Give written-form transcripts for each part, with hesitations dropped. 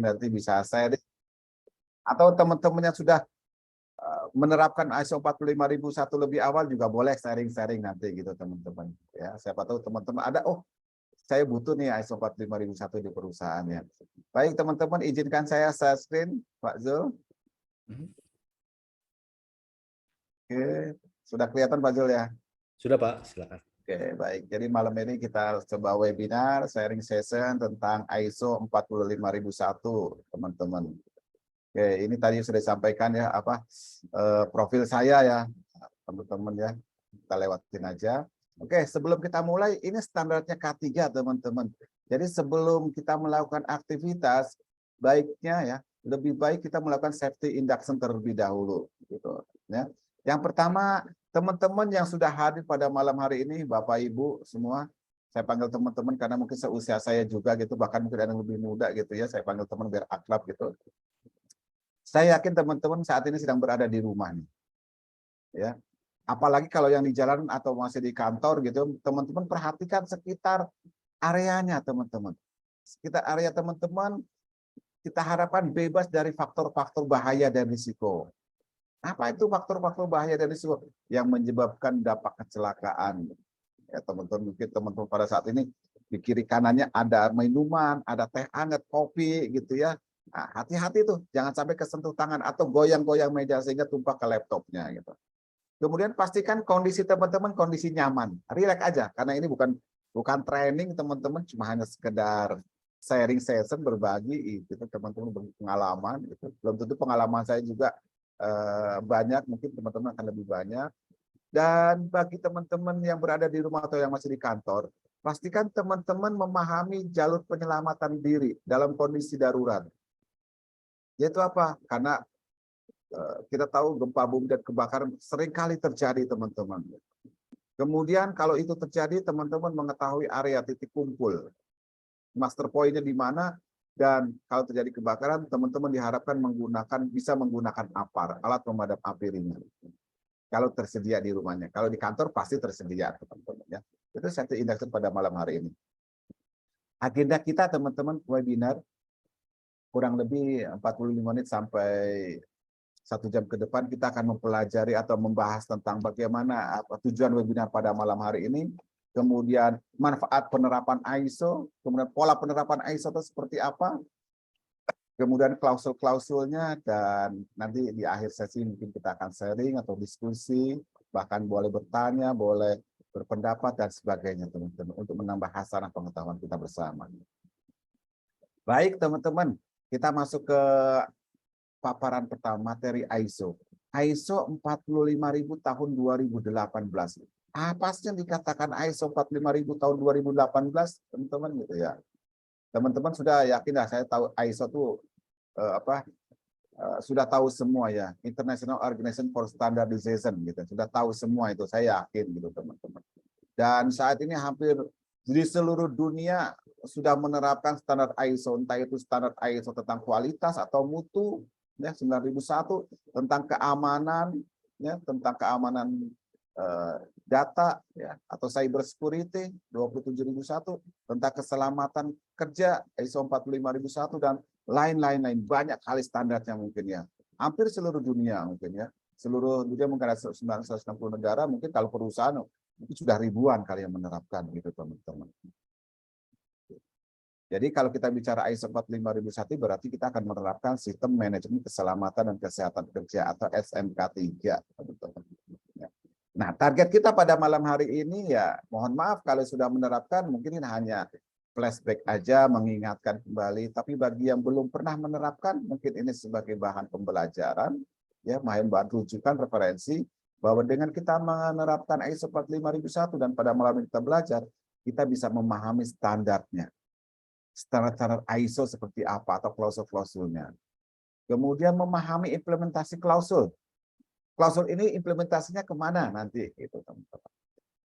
nanti bisa share. Atau teman-teman yang sudah menerapkan ISO 45001 lebih awal juga boleh sharing-sharing nanti gitu teman-teman. Ya, siapa tahu teman-teman ada, oh saya butuh nih ISO 45001 di perusahaannya. Baik teman-teman, izinkan saya share screen, Pak Zul. Oke, sudah kelihatan Pak Zul ya? Sudah Pak, silakan. Oke, baik. Jadi malam ini kita coba webinar sharing session tentang ISO 45001, teman-teman. Oke, ini tadi sudah disampaikan ya profil saya ya, teman-teman ya. Kita lewatin aja. Oke, sebelum kita mulai, ini standarnya K3, teman-teman. Jadi sebelum kita melakukan aktivitas, baiknya ya, lebih baik kita melakukan safety induction terlebih dahulu, gitu. Ya. Yang pertama, teman-teman yang sudah hadir pada malam hari ini, Bapak Ibu semua, saya panggil teman-teman karena mungkin seusia saya juga gitu, bahkan mungkin ada yang lebih muda gitu ya, saya panggil teman biar akrab gitu. Saya yakin teman-teman saat ini sedang berada di rumah nih. Ya. Apalagi kalau yang di jalan atau masih di kantor gitu, teman-teman perhatikan sekitar areanya, teman-teman. Sekitar area teman-teman, kita harapkan bebas dari faktor-faktor bahaya dan risiko. Apa itu faktor-faktor bahaya dan risiko yang menyebabkan dampak kecelakaan? Ya, teman-teman, mungkin teman-teman pada saat ini di kiri kanannya ada minuman, ada teh hangat, kopi gitu ya. Nah, hati-hati tuh, jangan sampai kesentuh tangan atau goyang-goyang meja sehingga tumpah ke laptopnya gitu. Kemudian pastikan kondisi teman-teman kondisi nyaman, rileks aja karena ini bukan training teman-teman, cuma hanya sekedar sharing session berbagi itu teman-teman berpengalaman itu. Belum tentu pengalaman saya juga banyak, mungkin teman-teman akan lebih banyak. Dan bagi teman-teman yang berada di rumah atau yang masih di kantor, pastikan teman-teman memahami jalur penyelamatan diri dalam kondisi darurat. Yaitu apa? Karena kita tahu gempa bumi dan kebakaran seringkali terjadi, teman-teman. Kemudian kalau itu terjadi, teman-teman mengetahui area titik kumpul, master point-nya di mana, dan kalau terjadi kebakaran, teman-teman diharapkan bisa menggunakan APAR, alat pemadam api ringan. Kalau tersedia di rumahnya, kalau di kantor pasti tersedia, teman-teman ya. Itu safety induction pada malam hari ini. Agenda kita, teman-teman, webinar kurang lebih 45 menit sampai 1 jam ke depan kita akan mempelajari atau membahas tentang bagaimana tujuan webinar pada malam hari ini, kemudian manfaat penerapan ISO, kemudian pola penerapan ISO itu seperti apa, kemudian klausul-klausulnya, dan nanti di akhir sesi mungkin kita akan sharing atau diskusi, bahkan boleh bertanya, boleh berpendapat dan sebagainya, teman-teman, untuk menambah hasanah pengetahuan kita bersama. Baik, teman-teman, kita masuk ke paparan pertama, materi ISO. ISO 45000 tahun 2018. Apa sih yang dikatakan ISO 45000 tahun 2018, teman-teman gitu ya. Teman-teman sudah yakin lah, saya tahu ISO itu sudah tahu semua ya, International Organization for Standardization gitu. Sudah tahu semua itu, saya yakin gitu, teman-teman. Dan saat ini hampir di seluruh dunia sudah menerapkan standar ISO, entah itu standar ISO tentang kualitas atau mutu, ya 9001 tentang keamanan, ya tentang keamanan data, ya atau cyber security 27001 tentang keselamatan kerja ISO 45001 dan lain-lain, banyak kali standarnya mungkin ya. Hampir seluruh dunia mungkin ya. Seluruh dunia mungkin ada 960 negara, mungkin kalau perusahaan mungkin sudah ribuan kali yang menerapkan gitu, teman-teman. Jadi kalau kita bicara ISO 45001 berarti kita akan menerapkan sistem manajemen keselamatan dan kesehatan kerja atau SMK3. Nah, target kita pada malam hari ini ya, mohon maaf kalau sudah menerapkan mungkin ini hanya flashback aja, mengingatkan kembali. Tapi bagi yang belum pernah menerapkan, mungkin ini sebagai bahan pembelajaran, ya, bahan rujukan referensi bahwa dengan kita menerapkan ISO 45001 dan pada malam ini kita belajar, kita bisa memahami standarnya. Standar-standar ISO seperti apa atau klausul-klausulnya. Kemudian memahami implementasi klausul. Klausul ini implementasinya kemana nanti, gitu, teman-teman.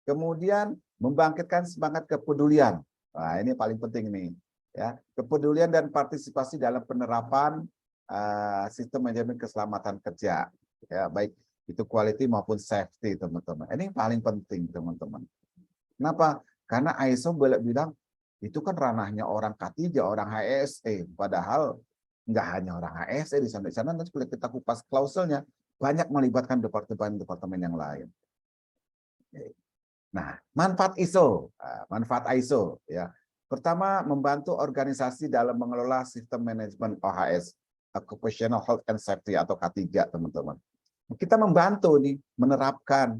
Kemudian membangkitkan semangat kepedulian. Nah, ini paling penting nih, ya, kepedulian dan partisipasi dalam penerapan sistem manajemen keselamatan kerja, ya, baik itu quality maupun safety, teman-teman. Ini yang paling penting, teman-teman. Kenapa? Karena ISO bilang itu kan ranahnya orang K3, orang HSE, padahal nggak hanya orang HSE di sana nanti kalau kita kupas klauselnya banyak melibatkan departemen-departemen yang lain. Nah, manfaat ISO, manfaat ISO ya. Pertama, membantu organisasi dalam mengelola sistem manajemen OHS, Occupational Health and Safety atau K3, teman-teman. Kita membantu nih menerapkan,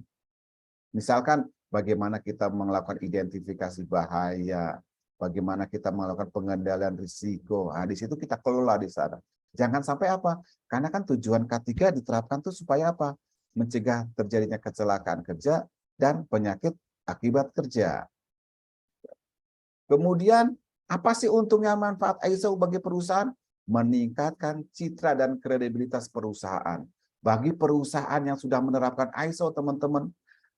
misalkan bagaimana kita melakukan identifikasi bahaya, bagaimana kita melakukan pengendalian risiko. Nah, di situ kita kelola di sana. Jangan sampai apa? Karena kan tujuan K3 diterapkan tuh supaya apa? Mencegah terjadinya kecelakaan kerja dan penyakit akibat kerja. Kemudian, apa sih untungnya manfaat ISO bagi perusahaan? Meningkatkan citra dan kredibilitas perusahaan. Bagi perusahaan yang sudah menerapkan ISO, teman-teman,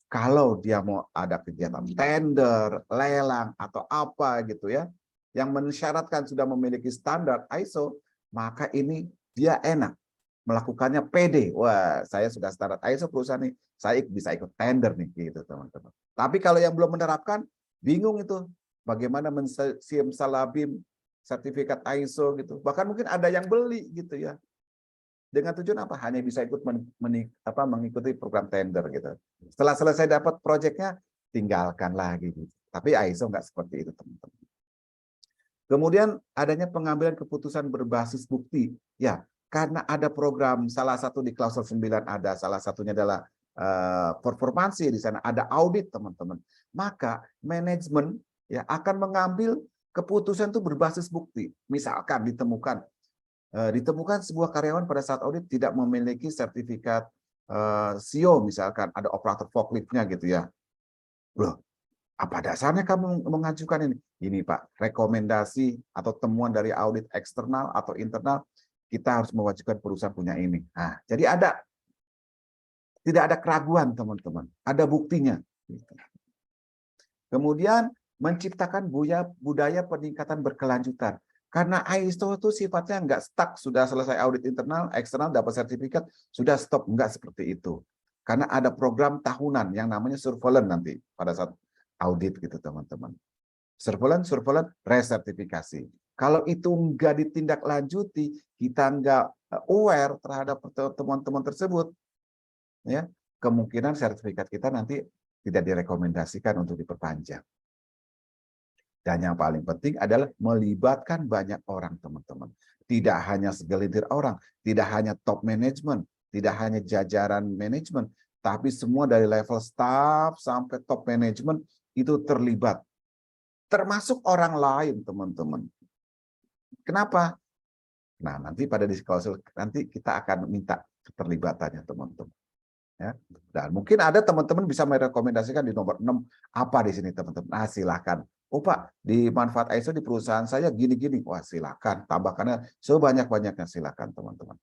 kalau dia mau ada kegiatan tender, lelang, atau apa gitu ya, yang mensyaratkan sudah memiliki standar ISO, maka ini dia enak melakukannya pede. Wah, saya sudah standar ISO perusahaan nih, saya bisa ikut tender nih gitu, teman-teman. Tapi kalau yang belum menerapkan, bingung itu bagaimana mensimsalabim sertifikat ISO gitu. Bahkan mungkin ada yang beli gitu ya. Dengan tujuan apa? Hanya bisa ikut mengikuti program tender gitu. Setelah selesai dapat proyeknya, tinggalkan lagi. Gitu. Tapi ISO nggak seperti itu, teman-teman. Kemudian adanya pengambilan keputusan berbasis bukti. Ya, karena ada program, salah satu di klausul 9 ada, salah satunya adalah performansi di sana, ada audit, teman-teman. Maka manajemen ya akan mengambil keputusan itu berbasis bukti. Misalkan ditemukan sebuah karyawan pada saat audit tidak memiliki sertifikat SIO, misalkan ada operator forklift-nya gitu ya. Loh, apa dasarnya kamu mengajukan ini? Ini Pak, rekomendasi atau temuan dari audit eksternal atau internal, kita harus mewajibkan perusahaan punya ini. Nah, jadi tidak ada keraguan, teman-teman. Ada buktinya. Kemudian menciptakan budaya peningkatan berkelanjutan. Karena ISO itu sifatnya nggak stuck, sudah selesai audit internal, eksternal, dapat sertifikat, sudah stop. Nggak seperti itu. Karena ada program tahunan yang namanya surveillance nanti pada saat audit gitu, teman-teman. Surveillance, resertifikasi. Kalau itu nggak ditindaklanjuti, kita nggak aware terhadap teman-teman tersebut, ya kemungkinan sertifikat kita nanti tidak direkomendasikan untuk diperpanjang. Dan yang paling penting adalah melibatkan banyak orang, teman-teman. Tidak hanya segelintir orang, tidak hanya top management, tidak hanya jajaran manajemen, tapi semua dari level staff sampai top management itu terlibat. Termasuk orang lain, teman-teman. Kenapa? Nah, nanti pada diskusi nanti kita akan minta keterlibatannya, teman-teman. Ya. Dan mungkin ada teman-teman bisa merekomendasikan di nomor 6 apa di sini, teman-teman. Nah, silakan. Oh Pak, di manfaat ISO di perusahaan saya gini-gini. Wah, silakan. Tambahkannya sebanyak-banyaknya, silakan, teman-teman.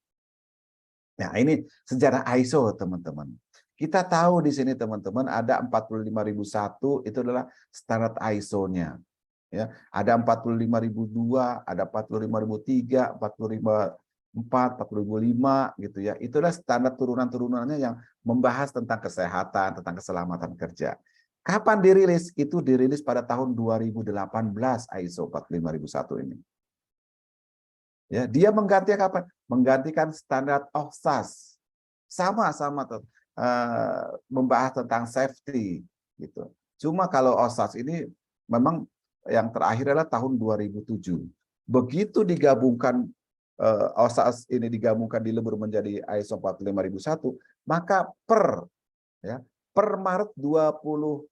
Nah, ini sejarah ISO, teman-teman. Kita tahu di sini, teman-teman, ada 45001 itu adalah standar ISO-nya. Ya, ada 45002, ada 45003, 45004, 45005 gitu ya. Itulah standar turunan-turunannya yang membahas tentang kesehatan, tentang keselamatan kerja. Kapan dirilis? Itu dirilis pada tahun 2018 ISO 45001 ini. Ya, dia menggantikan kapan? Menggantikan standar OHSAS. Sama-sama membahas tentang safety gitu. Cuma kalau OHSAS ini memang yang terakhir adalah tahun 2007. Begitu digabungkan OHSAS ini digabungkan dilebur menjadi ISO 45001, maka per Maret 2021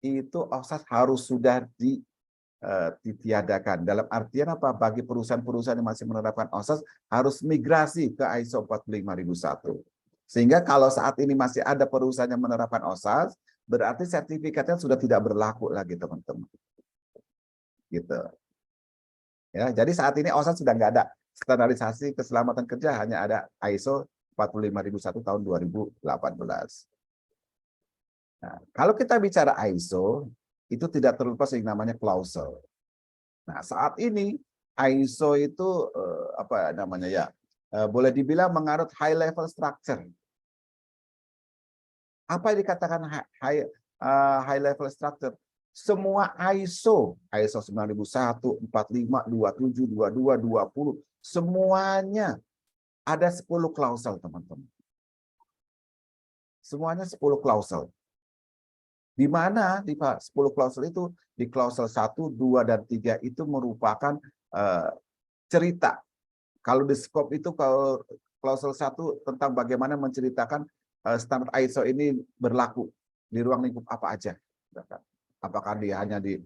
itu OHSAS harus sudah ditiadakan. Dalam artian apa? Bagi perusahaan-perusahaan yang masih menerapkan OHSAS harus migrasi ke ISO 45001. Sehingga kalau saat ini masih ada perusahaan yang menerapkan OHSAS, berarti sertifikatnya sudah tidak berlaku lagi, teman-teman. Gitu. Ya, jadi saat ini OHSAS sudah nggak ada standarisasi keselamatan kerja, hanya ada ISO 45001 tahun 2018. Nah, kalau kita bicara ISO, itu tidak terlepas yang namanya klausel. Nah, saat ini ISO itu apa namanya ya? Boleh dibilang menganut high level structure. Apa yang dikatakan high level structure? semua ISO 9001, 45, 27, 22, 20, semuanya ada 10 klausel, teman-teman. Semuanya 10 klausel. Di mana di 10 klausel itu, di klausel 1, 2, dan 3 itu merupakan cerita. Kalau di scope itu, kalau klausel 1 tentang bagaimana menceritakan standar ISO ini berlaku di ruang lingkup apa aja. Apakah dia hanya di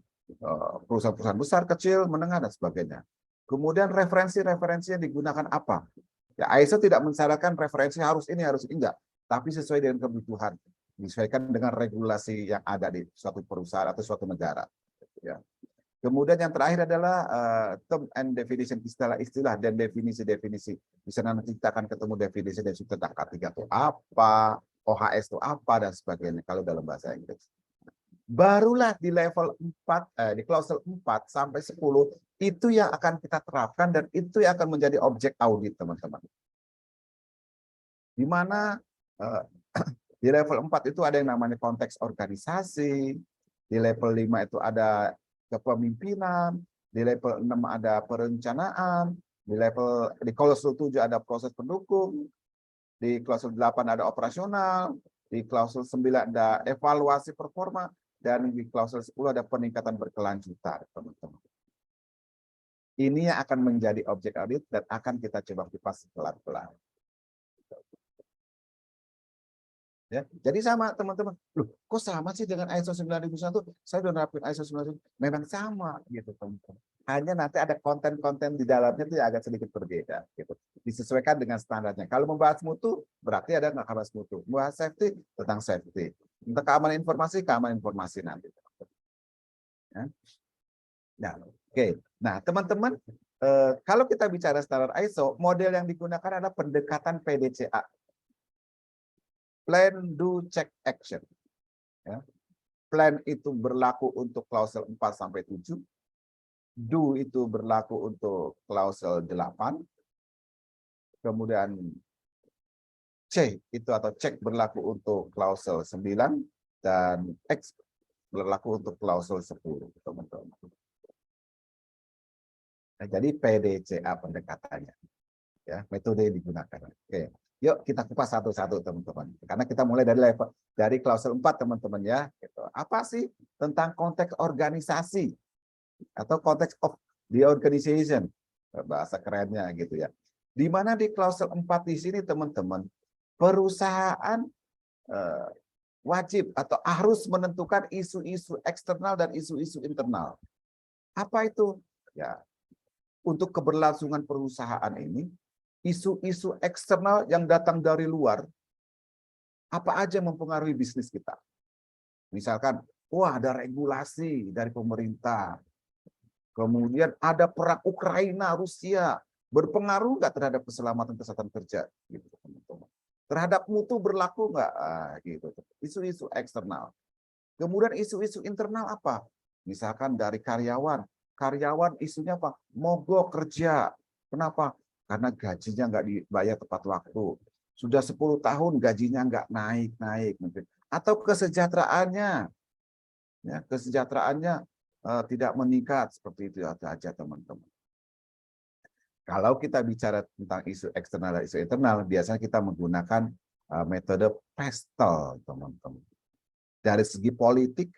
perusahaan-perusahaan besar, kecil, menengah, dan sebagainya. Kemudian referensi-referensinya digunakan apa? Ya, ISO tidak mensyaratkan referensi harus ini, enggak. Tapi sesuai dengan kebutuhan. Disesuaikan dengan regulasi yang ada di suatu perusahaan atau suatu negara. Ya. Kemudian yang terakhir adalah term and definition, istilah-istilah dan definisi-definisi. Di sana nanti kita akan ketemu definisi tentang K3 itu apa, OHS itu apa, dan sebagainya kalau dalam bahasa Inggris. Barulah di level 4, di klausel 4 sampai 10, itu yang akan kita terapkan dan itu yang akan menjadi objek audit, teman-teman. Di mana di level 4 itu ada yang namanya konteks organisasi, di level 5 itu ada kepemimpinan, di level 6 ada perencanaan, di klausul 7 ada proses pendukung, di klausul 8 ada operasional, di klausul 9 ada evaluasi performa, dan di klausul 10 ada peningkatan berkelanjutan, teman-teman. Ini yang akan menjadi objek audit dan akan kita coba kupas pelan-pelan. Ya, jadi sama, teman-teman. Loh, kok sama sih dengan ISO 9001? Saya udah nerapin ISO 9001. Memang sama gitu, teman-teman. Hanya nanti ada konten-konten di dalamnya itu agak sedikit berbeda gitu. Disesuaikan dengan standarnya. Kalau membahas mutu berarti ada nggak bahas mutu. Membahas safety tentang safety. Untuk keamanan informasi nanti. Ya. Nah, oke. Nah, teman-teman, kalau kita bicara standar ISO, model yang digunakan adalah pendekatan PDCA. Plan, do, check, action. Ya. Plan itu berlaku untuk klausel 4 sampai 7. Do itu berlaku untuk klausel 8. Kemudian C itu atau check berlaku untuk klausel 9 dan X berlaku untuk klausel 10, teman-teman. Nah, jadi PDCA pendekatannya. Ya, metode yang digunakan. Oke. Yuk kita kupas satu-satu, teman-teman. Karena kita mulai dari klausul 4, teman-teman ya. Gitu. Apa sih tentang konteks organisasi atau konteks of the organization, bahasa kerennya gitu ya. Di mana di klausul 4 di sini, teman-teman, perusahaan wajib atau harus menentukan isu-isu eksternal dan isu-isu internal. Apa itu? Ya, untuk keberlangsungan perusahaan ini, isu-isu eksternal yang datang dari luar, apa aja mempengaruhi bisnis kita. Misalkan, wah ada regulasi dari pemerintah, kemudian ada perang Ukraina, Rusia, berpengaruh nggak terhadap keselamatan kesehatan kerja? Gitu, teman-teman. Terhadap mutu berlaku nggak? Gitu. Isu-isu eksternal. Kemudian isu-isu internal apa? Misalkan dari karyawan. Karyawan isunya apa? Mogok kerja. Kenapa? Karena gajinya nggak dibayar tepat waktu. Sudah 10 tahun gajinya nggak naik-naik. Atau kesejahteraannya. Ya, kesejahteraannya tidak meningkat. Seperti itu aja, teman-teman. Kalau kita bicara tentang isu eksternal dan isu internal, biasanya kita menggunakan metode PESTEL, teman-teman. Dari segi politik,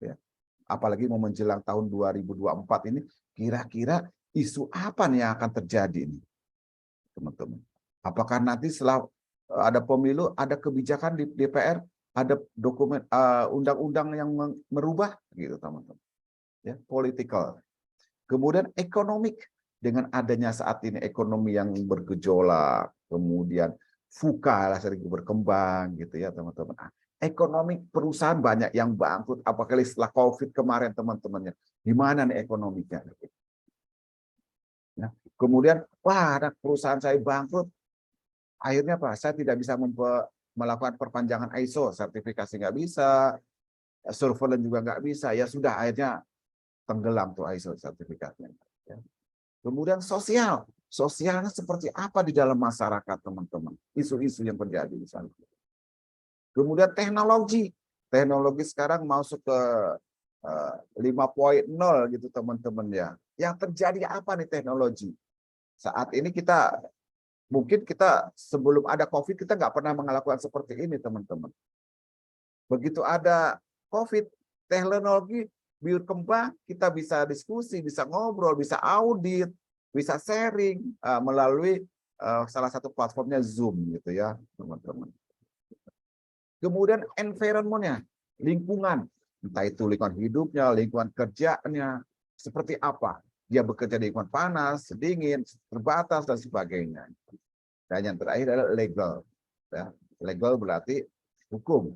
ya, apalagi mau menjelang tahun 2024 ini, kira-kira isu apa nih yang akan terjadi ini, teman-teman? Apakah nanti setelah ada pemilu, ada kebijakan di DPR, ada dokumen undang-undang yang merubah, gitu, teman-teman? Ya, political. Kemudian ekonomik, dengan adanya saat ini ekonomi yang bergejolak, kemudian VUCA sering berkembang, gitu ya, teman-teman. Ekonomi perusahaan banyak yang bangkrut, apalagi setelah COVID kemarin, teman-temannya. Gimana nih ekonominya? Nah, kemudian, wah, ada perusahaan saya bangkrut. Akhirnya apa? Saya tidak bisa melakukan perpanjangan ISO, sertifikasi nggak bisa, surveillance juga nggak bisa. Ya sudah, akhirnya tenggelam tuh ISO sertifikatnya. Kemudian sosial. Sosialnya seperti apa di dalam masyarakat, teman-teman? Isu-isu yang terjadi di sana. Kemudian teknologi. Teknologi sekarang masuk ke 5.0 gitu teman-teman ya. Yang terjadi apa nih teknologi? Saat ini mungkin kita sebelum ada COVID kita nggak pernah melakukan seperti ini teman-teman. Begitu ada COVID, teknologi berkembang, kita bisa diskusi, bisa ngobrol, bisa audit, bisa sharing melalui salah satu platformnya Zoom gitu ya teman-teman. Kemudian environment-nya, lingkungan, entah itu lingkungan hidupnya, lingkungan kerjanya, seperti apa. Dia bekerja di lingkungan panas, dingin, terbatas, dan sebagainya. Dan yang terakhir adalah legal. Ya. Legal berarti hukum.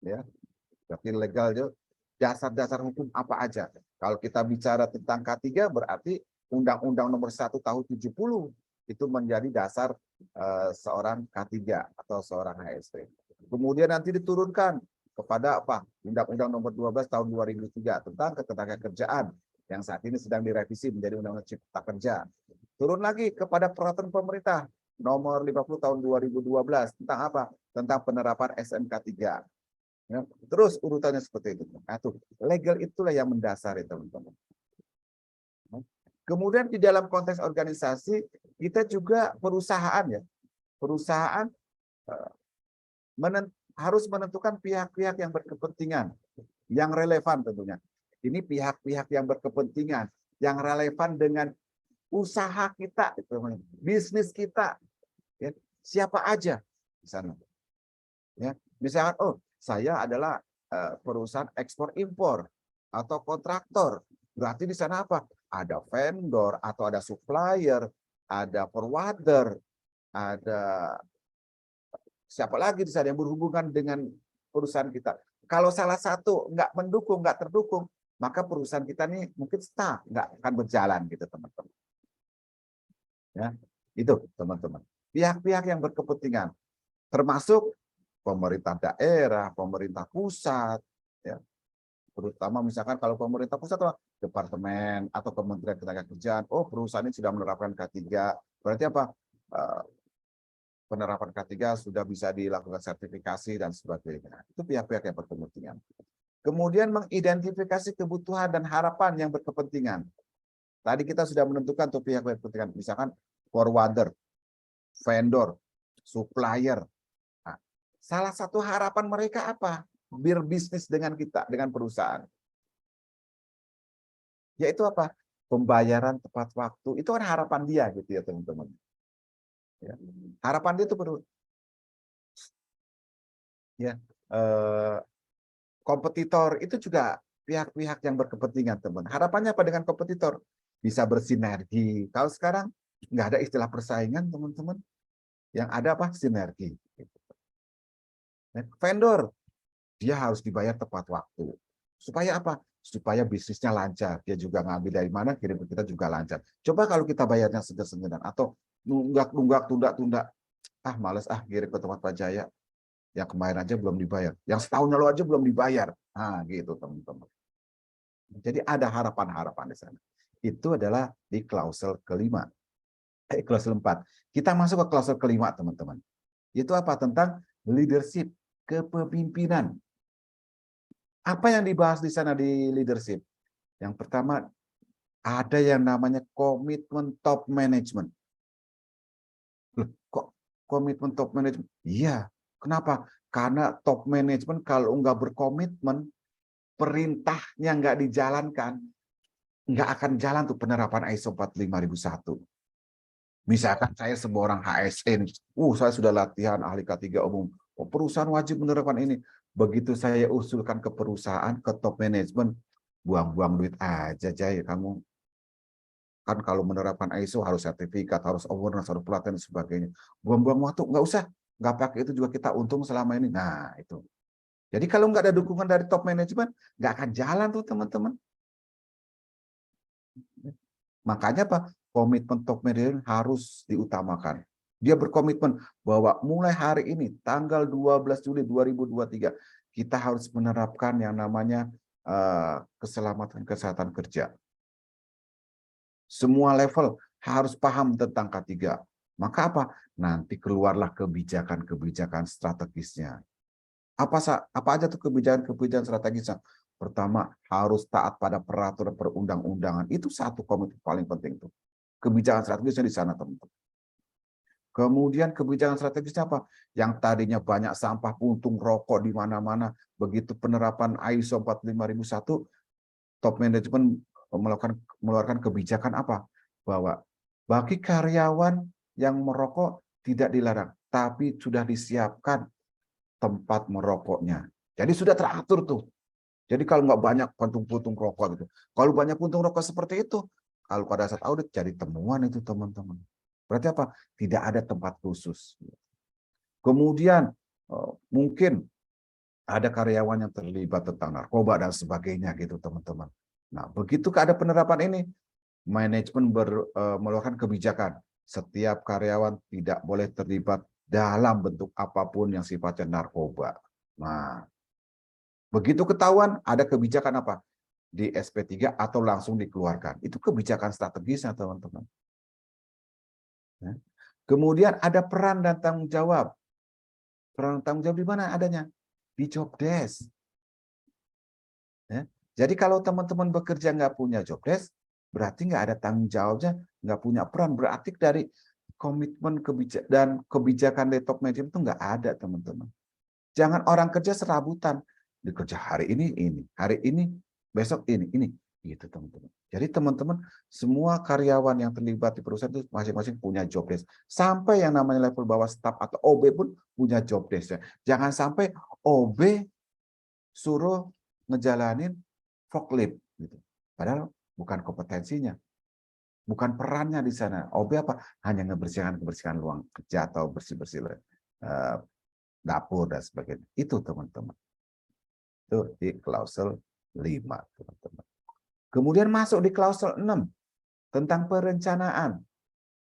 Ya. Berarti legal itu dasar-dasar hukum apa aja. Kalau kita bicara tentang K3 berarti Undang-Undang Nomor 1 Tahun 70 itu menjadi dasar seorang K3 atau seorang HST. Kemudian nanti diturunkan kepada apa? Undang-Undang Nomor 12 Tahun 2003 tentang ketenagakerjaan yang saat ini sedang direvisi menjadi Undang-Undang Cipta Kerja. Turun lagi kepada peraturan pemerintah Nomor 50 Tahun 2012 tentang apa? Tentang penerapan SMK 3. Ya, terus urutannya seperti itu. Nah, tuh, legal itulah yang mendasari teman-teman. Kemudian di dalam konteks organisasi kita juga perusahaan ya, perusahaan harus menentukan pihak-pihak yang berkepentingan, yang relevan tentunya. Ini pihak-pihak yang berkepentingan, yang relevan dengan usaha kita, bisnis kita, ya, siapa aja di sana. Ya, misalkan, oh saya adalah perusahaan ekspor impor atau kontraktor. Berarti di sana apa? Ada vendor atau ada supplier, ada forwarder, ada siapa lagi di sana yang berhubungan dengan perusahaan kita. Kalau salah satu nggak mendukung, nggak terdukung, maka perusahaan kita nih mungkin stuck, nggak akan berjalan gitu teman-teman. Ya, itu teman-teman. Pihak-pihak yang berkepentingan, termasuk pemerintah daerah, pemerintah pusat, ya. Terutama misalkan kalau pemerintah pusat, departemen atau Kementerian Ketenagakerjaan, oh perusahaan ini sudah menerapkan K3, berarti apa? Penerapan K3 sudah bisa dilakukan sertifikasi dan sebagainya. Itu pihak-pihak yang berkepentingan. Kemudian mengidentifikasi kebutuhan dan harapan yang berkepentingan. Tadi kita sudah menentukan tuh pihak berkepentingan, misalkan forwarder, vendor, supplier. Salah satu harapan mereka apa? Berbisnis dengan kita, dengan perusahaan. Yaitu apa? Pembayaran tepat waktu. Itu kan harapan dia gitu ya teman-teman. Ya. Harapan dia itu perlu. Ya, kompetitor itu juga pihak-pihak yang berkepentingan teman. Harapannya apa dengan kompetitor? Bisa bersinergi. Kalau sekarang nggak ada istilah persaingan teman-teman. Yang ada apa? Sinergi. Vendor, dia harus dibayar tepat waktu. Supaya apa? Supaya bisnisnya lancar. Dia juga ngambil dari mana, kirim ke kita juga lancar. Coba kalau kita bayarnya segan-segan atau nunggak, tunda-tunda. Ah, males kirim ke tempat Pak Jaya. Yang kemarin aja belum dibayar. Yang setahun lalu aja belum dibayar. Nah, gitu teman-teman. Jadi ada harapan-harapan di sana. Itu adalah di klausel kelima. Klausel 4. Kita masuk ke klausel kelima, teman-teman. Itu apa? Tentang leadership, kepemimpinan. Apa yang dibahas di sana di leadership? Yang pertama, ada yang namanya komitmen top management. Loh, kok komitmen top management? Iya. Kenapa? Karena top management kalau nggak berkomitmen, perintahnya nggak dijalankan, nggak akan jalan tuh penerapan ISO 45001. Misalkan saya seorang HSN, saya sudah latihan ahli K3 umum, perusahaan wajib menerapkan ini. Begitu saya usulkan ke perusahaan, ke top management, buang-buang duit aja, Jay, kamu. Kan kalau menerapkan ISO harus sertifikat, harus awareness, harus pelatihan, dan sebagainya. Buang-buang waktu, nggak usah. Nggak pakai itu juga kita untung selama ini. Nah, itu. Jadi kalau nggak ada dukungan dari top management, nggak akan jalan tuh, teman-teman. Makanya apa? Komitmen top management harus diutamakan. Dia berkomitmen bahwa mulai hari ini, tanggal 12 Juli 2023, kita harus menerapkan yang namanya keselamatan kesehatan kerja. Semua level harus paham tentang K3. Maka apa? Nanti keluarlah kebijakan-kebijakan strategisnya. Apa aja tuh kebijakan-kebijakan strategisnya? Pertama, harus taat pada peraturan perundang-undangan. Itu satu komitmen paling penting tuh. Kebijakan strategisnya di sana, teman-teman. Kemudian kebijakan strategisnya apa? Yang tadinya banyak sampah puntung rokok di mana-mana, begitu penerapan ISO 45001, top management mengeluarkan kebijakan apa? Bahwa bagi karyawan yang merokok tidak dilarang, tapi sudah disiapkan tempat merokoknya. Jadi sudah teratur tuh. Jadi kalau nggak banyak puntung-puntung rokok gitu. Kalau banyak puntung rokok seperti itu, kalau pada saat audit jadi temuan itu teman-teman. Berarti apa? Tidak ada tempat khusus. Kemudian mungkin ada karyawan yang terlibat tentang narkoba dan sebagainya gitu teman-teman. Nah, begitu ada penerapan ini, manajemen mengeluarkan kebijakan. Setiap karyawan tidak boleh terlibat dalam bentuk apapun yang sifatnya narkoba. Nah, begitu ketahuan, ada kebijakan apa? Di SP3 atau langsung dikeluarkan. Itu kebijakan strategisnya, teman-teman. Kemudian ada peran dan tanggung jawab. Peran dan tanggung jawab di mana adanya? Di job desk. Jadi kalau teman-teman bekerja nggak punya job desk, berarti nggak ada tanggung jawabnya, nggak punya peran. Berarti dari komitmen dan kebijakan dari top management itu nggak ada, teman-teman. Jangan orang kerja serabutan. Dikerja hari ini, hari ini, besok ini, gitu teman-teman. Jadi teman-teman, semua karyawan yang terlibat di perusahaan itu masing-masing punya job desk. Sampai yang namanya level bawah staff atau OB pun punya job desk. Jangan sampai OB suruh ngejalanin forklift, gitu. Padahal bukan kompetensinya, bukan perannya di sana. OB apa? Hanya kebersihan ruang kerja atau bersih-bersih dapur dan sebagainya. Itu teman-teman. Itu di klausul 5, teman-teman. Kemudian masuk di klausul 6 tentang perencanaan.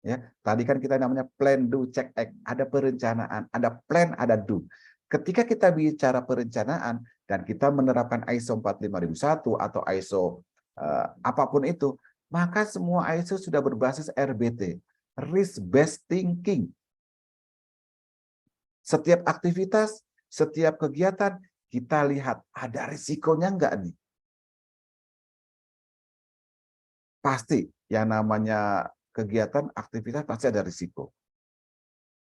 Ya, tadi kan kita namanya plan, do, check, act. Ada perencanaan, ada plan, ada do. Ketika kita bicara perencanaan dan kita menerapkan ISO 45001 atau ISO apapun itu, maka semua ISO sudah berbasis RBT, risk based thinking. Setiap aktivitas, setiap kegiatan kita lihat ada risikonya enggak nih? Pasti yang namanya kegiatan, aktivitas pasti ada risiko.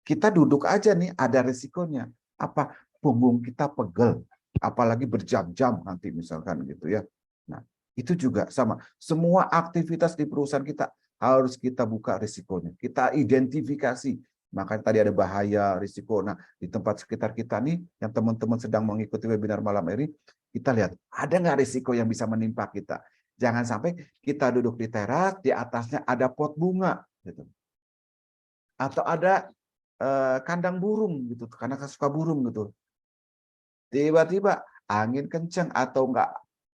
Kita duduk aja nih ada risikonya. Apa? Punggung kita pegel, apalagi berjam-jam nanti misalkan gitu ya. Nah, itu juga sama. Semua aktivitas di perusahaan kita harus kita buka risikonya. Kita identifikasi. Makanya tadi ada bahaya, risiko. Nah, di tempat sekitar kita nih, yang teman-teman sedang mengikuti webinar malam ini, kita lihat, ada nggak risiko yang bisa menimpa kita? Jangan sampai kita duduk di teras, di atasnya ada pot bunga. Gitu. Atau ada kandang burung, gitu, karena suka burung. Gitu. Tiba-tiba angin kencang atau enggak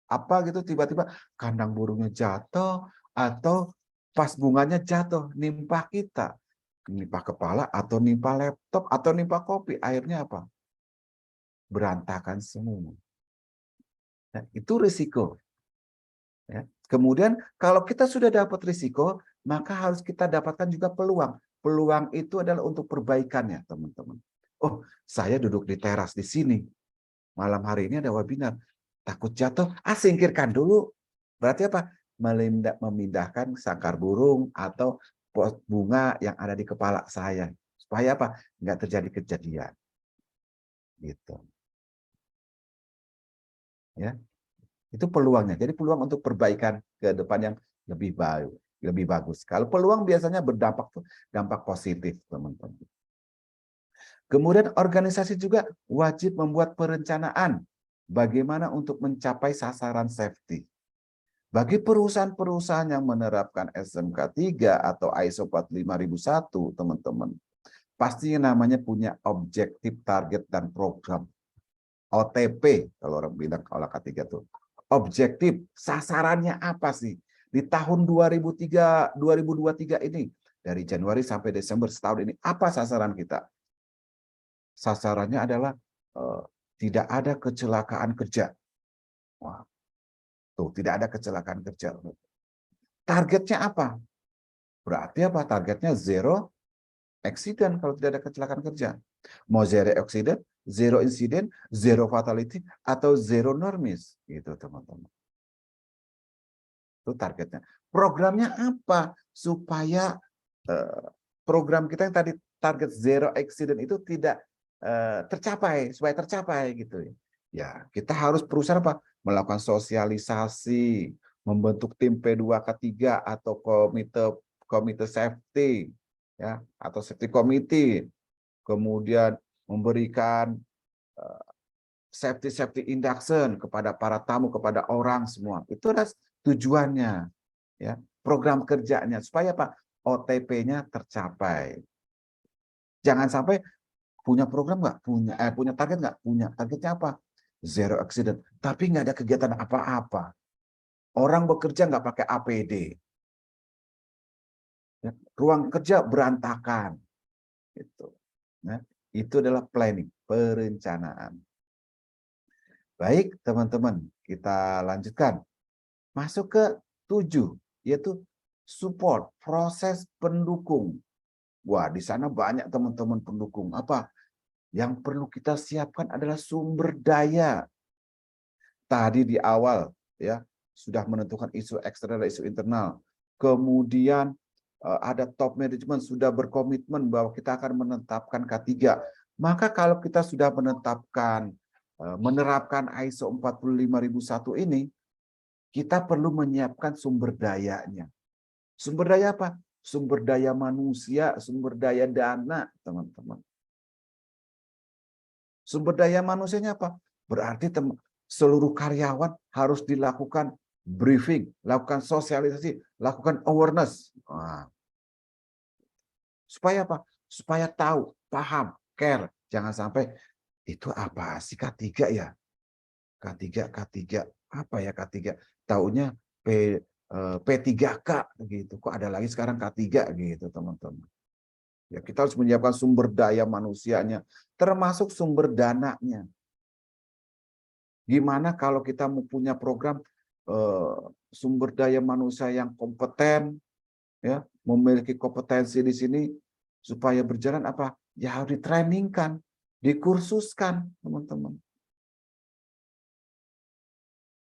apa gitu, tiba-tiba kandang burungnya jatuh, atau pas bunganya jatuh, nimpa kita. Nimpa kepala atau nimpa laptop atau nimpa kopi, akhirnya apa? Berantakan semua. Nah, itu risiko. Ya. Kemudian kalau kita sudah dapat risiko, maka harus kita dapatkan juga peluang. Peluang itu adalah untuk perbaikannya, teman-teman. Oh, saya duduk di teras di sini. Malam hari ini ada webinar. Takut jatuh, singkirkan dulu. Berarti apa? Memindahkan sangkar burung atau pot bunga yang ada di kepala saya. Supaya apa? Nggak terjadi kejadian. Gitu. Ya, itu peluangnya. Jadi peluang untuk perbaikan ke depan yang lebih baik, lebih bagus. Kalau peluang biasanya berdampak dampak positif, teman-teman. Kemudian organisasi juga wajib membuat perencanaan bagaimana untuk mencapai sasaran safety. Bagi perusahaan-perusahaan yang menerapkan SMK 3 atau ISO 45001, teman-teman, pastinya namanya punya objektif, target, dan program. OTP, kalau orang bilang kalau K3 itu. Objektif, sasarannya apa sih? Di tahun 2023 ini, dari Januari sampai Desember setahun ini, apa sasaran kita? Sasarannya adalah tidak ada kecelakaan kerja. Wah, tuh, tidak ada kecelakaan kerja. Targetnya apa? Berarti apa? Targetnya zero accident kalau tidak ada kecelakaan kerja. Mau zero accident, zero incident, zero fatality, atau zero normis, gitu teman-teman. Itu targetnya. Programnya apa? Supaya program kita yang tadi target zero accident itu tidak tercapai, supaya tercapai gitu. Ya, kita harus berusaha apa? Melakukan sosialisasi, membentuk tim P2K3 atau komite safety, ya, atau safety committee, kemudian memberikan safety induction kepada para tamu, kepada orang semua. Itu adalah tujuannya, ya, program kerjanya supaya apa? OTP-nya tercapai. Jangan sampai punya program nggak punya, punya target nggak punya. Targetnya apa? Zero accident. Tapi nggak ada kegiatan apa-apa. Orang bekerja nggak pakai APD. Ya, ruang kerja berantakan. Itu. Nah, itu adalah planning, perencanaan. Baik, teman-teman, kita lanjutkan. Masuk ke 7, yaitu support, proses pendukung. Wah, di sana banyak teman-teman pendukung. Apa? Yang perlu kita siapkan adalah sumber daya. Tadi di awal, ya, sudah menentukan isu eksternal dan isu internal. Kemudian ada top management sudah berkomitmen bahwa kita akan menetapkan K3. Maka kalau kita sudah menetapkan, menerapkan ISO 45001 ini, kita perlu menyiapkan sumber dayanya. Sumber daya apa? Sumber daya manusia, sumber daya dana, teman-teman. Sumber daya manusianya apa? Berarti seluruh karyawan harus dilakukan briefing, lakukan sosialisasi, lakukan awareness. Nah, supaya apa? Supaya tahu, paham, care. Jangan sampai, itu apa sih K3 ya? K3. Apa ya K3? Taunya P3K gitu. Kok ada lagi sekarang K3 gitu, teman-teman. Ya, kita harus menyiapkan sumber daya manusianya, termasuk sumber dananya. Gimana kalau kita mau punya program sumber daya manusia yang kompeten, ya, memiliki kompetensi di sini supaya berjalan apa? Ya harus ditrainingkan, dikursuskan, teman-teman.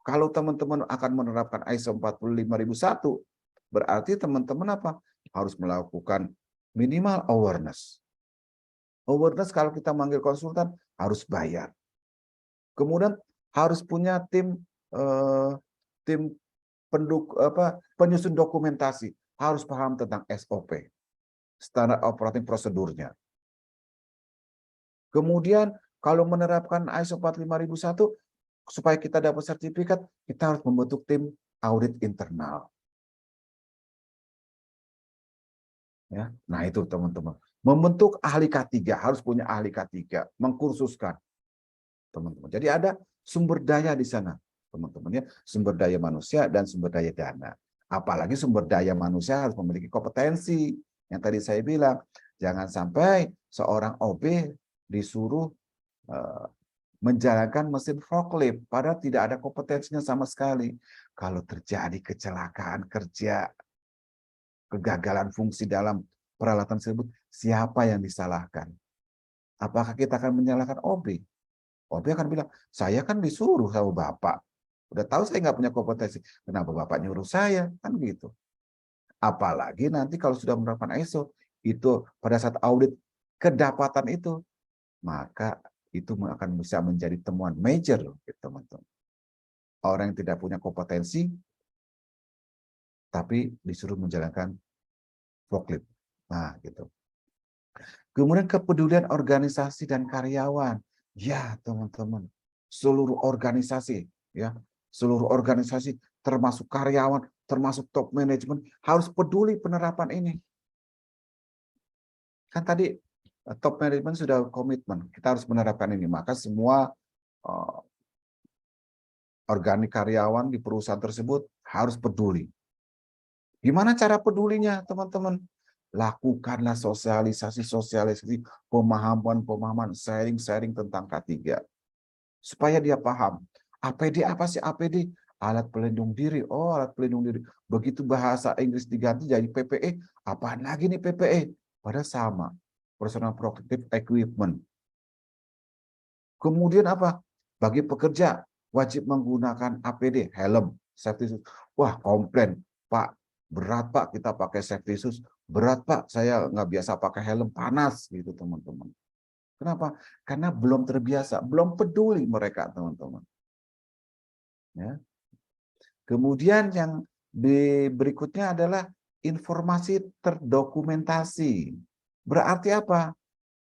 Kalau teman-teman akan menerapkan ISO 45001, berarti teman-teman apa? Harus melakukan minimal awareness. Awareness kalau kita manggil konsultan harus bayar. Kemudian harus punya tim penyusun dokumentasi, harus paham tentang SOP, standar operating prosedurnya. Kemudian kalau menerapkan ISO 45001, supaya kita dapat sertifikat, kita harus membentuk tim audit internal. Ya, nah itu teman-teman. Membentuk ahli K3, harus punya ahli K3, mengkursuskan. Teman-teman. Jadi ada sumber daya di sana, teman-teman, ya, sumber daya manusia dan sumber daya dana. Apalagi sumber daya manusia harus memiliki kompetensi. Yang tadi saya bilang, jangan sampai seorang OB disuruh menjalankan mesin forklift padahal tidak ada kompetensinya sama sekali. Kalau terjadi kecelakaan kerja, kegagalan fungsi dalam peralatan tersebut, siapa yang disalahkan? Apakah kita akan menyalahkan OB? OB akan bilang, saya kan disuruh sama Bapak. Udah tahu saya nggak punya kompetensi. Kenapa Bapak nyuruh saya? Kan gitu. Apalagi nanti kalau sudah menerapkan ISO, itu pada saat audit kedapatan itu, maka itu akan bisa menjadi temuan major loh, teman-teman. Orang yang tidak punya kompetensi, tapi disuruh menjalankan forklift. Nah, gitu. Kemudian kepedulian organisasi dan karyawan. Ya, teman-teman. Seluruh organisasi, ya, seluruh organisasi termasuk karyawan, termasuk top manajemen harus peduli penerapan ini. Kan tadi top manajemen sudah komitmen, kita harus menerapkan ini. Maka semua organik karyawan di perusahaan tersebut harus peduli. Gimana cara pedulinya, teman-teman? Lakukanlah sosialisasi, pemahaman, sharing tentang K3. Supaya dia paham. APD apa sih APD? Alat pelindung diri. Oh, alat pelindung diri. Begitu bahasa Inggris diganti jadi PPE, apaan lagi nih PPE? Padahal sama. Personal Protective Equipment. Kemudian apa? Bagi pekerja wajib menggunakan APD, helm, safety shoes. Wah, komplain, Pak, berat Pak kita pakai safety shoes. Berat Pak, saya nggak biasa pakai helm, panas gitu teman-teman. Kenapa? Karena belum terbiasa, belum peduli mereka teman-teman. Ya. Kemudian yang berikutnya adalah informasi terdokumentasi. Berarti apa?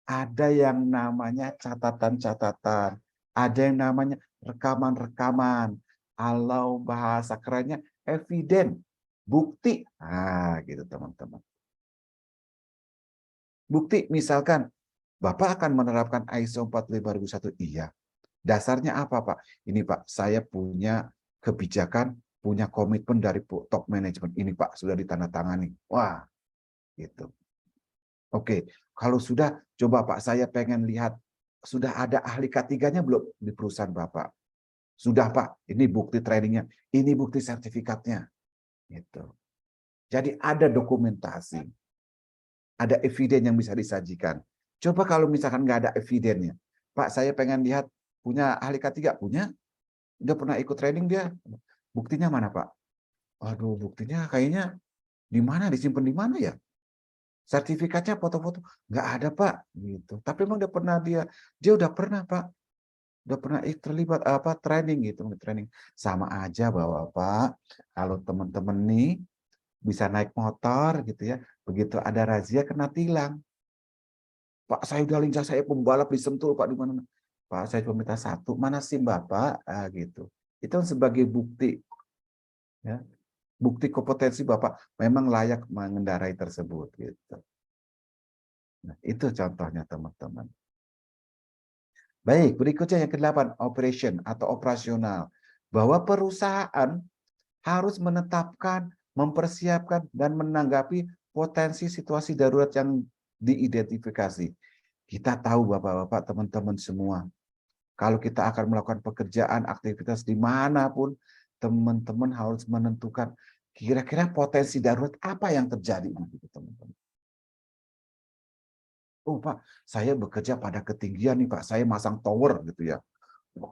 Ada yang namanya catatan-catatan, ada yang namanya rekaman-rekaman, kalau bahasa kerennya eviden, bukti. Ah, gitu teman-teman. Bukti misalkan Bapak akan menerapkan ISO 45001. Iya. Dasarnya apa, Pak? Ini, Pak, saya punya kebijakan, punya komitmen dari top manajemen. Ini, Pak, sudah ditandatangani. Wah, gitu. Oke, kalau sudah, coba Pak, saya pengen lihat, sudah ada ahli K3-nya belum di perusahaan Bapak? Sudah, Pak, ini bukti trainingnya, ini bukti sertifikatnya. Gitu. Jadi ada dokumentasi, ada eviden yang bisa disajikan. Coba kalau misalkan nggak ada evidennya, Pak, saya pengen lihat, punya ahli K3? Punya? Udah pernah ikut training dia? Buktinya mana, Pak? Aduh, buktinya kayaknya di mana, disimpan di mana ya? Sertifikatnya foto-foto nggak ada Pak gitu. Tapi memang dia udah pernah Pak, udah pernah terlibat apa training gitu, training. Sama aja bahwa Pak, kalau teman-teman nih bisa naik motor gitu ya, begitu ada razia kena tilang. Pak, saya udah lincah, saya pembalap di Sentul Pak, di mana? Pak, saya cuma minta satu, mana SIM Bapak? Ah, gitu. Itu sebagai bukti ya. Bukti kompetensi Bapak memang layak mengendarai tersebut gitu. Nah, itu contohnya teman-teman. Baik, berikutnya yang ke-8, operation atau operasional. Bahwa perusahaan harus menetapkan, mempersiapkan, dan menanggapi potensi situasi darurat yang diidentifikasi. Kita tahu Bapak-Bapak, teman-teman semua, kalau kita akan melakukan pekerjaan, aktivitas dimanapun, teman-teman harus menentukan kira-kira potensi darurat apa yang terjadi. Teman-teman. Oh Pak, saya bekerja pada ketinggian nih Pak, saya masang tower gitu ya.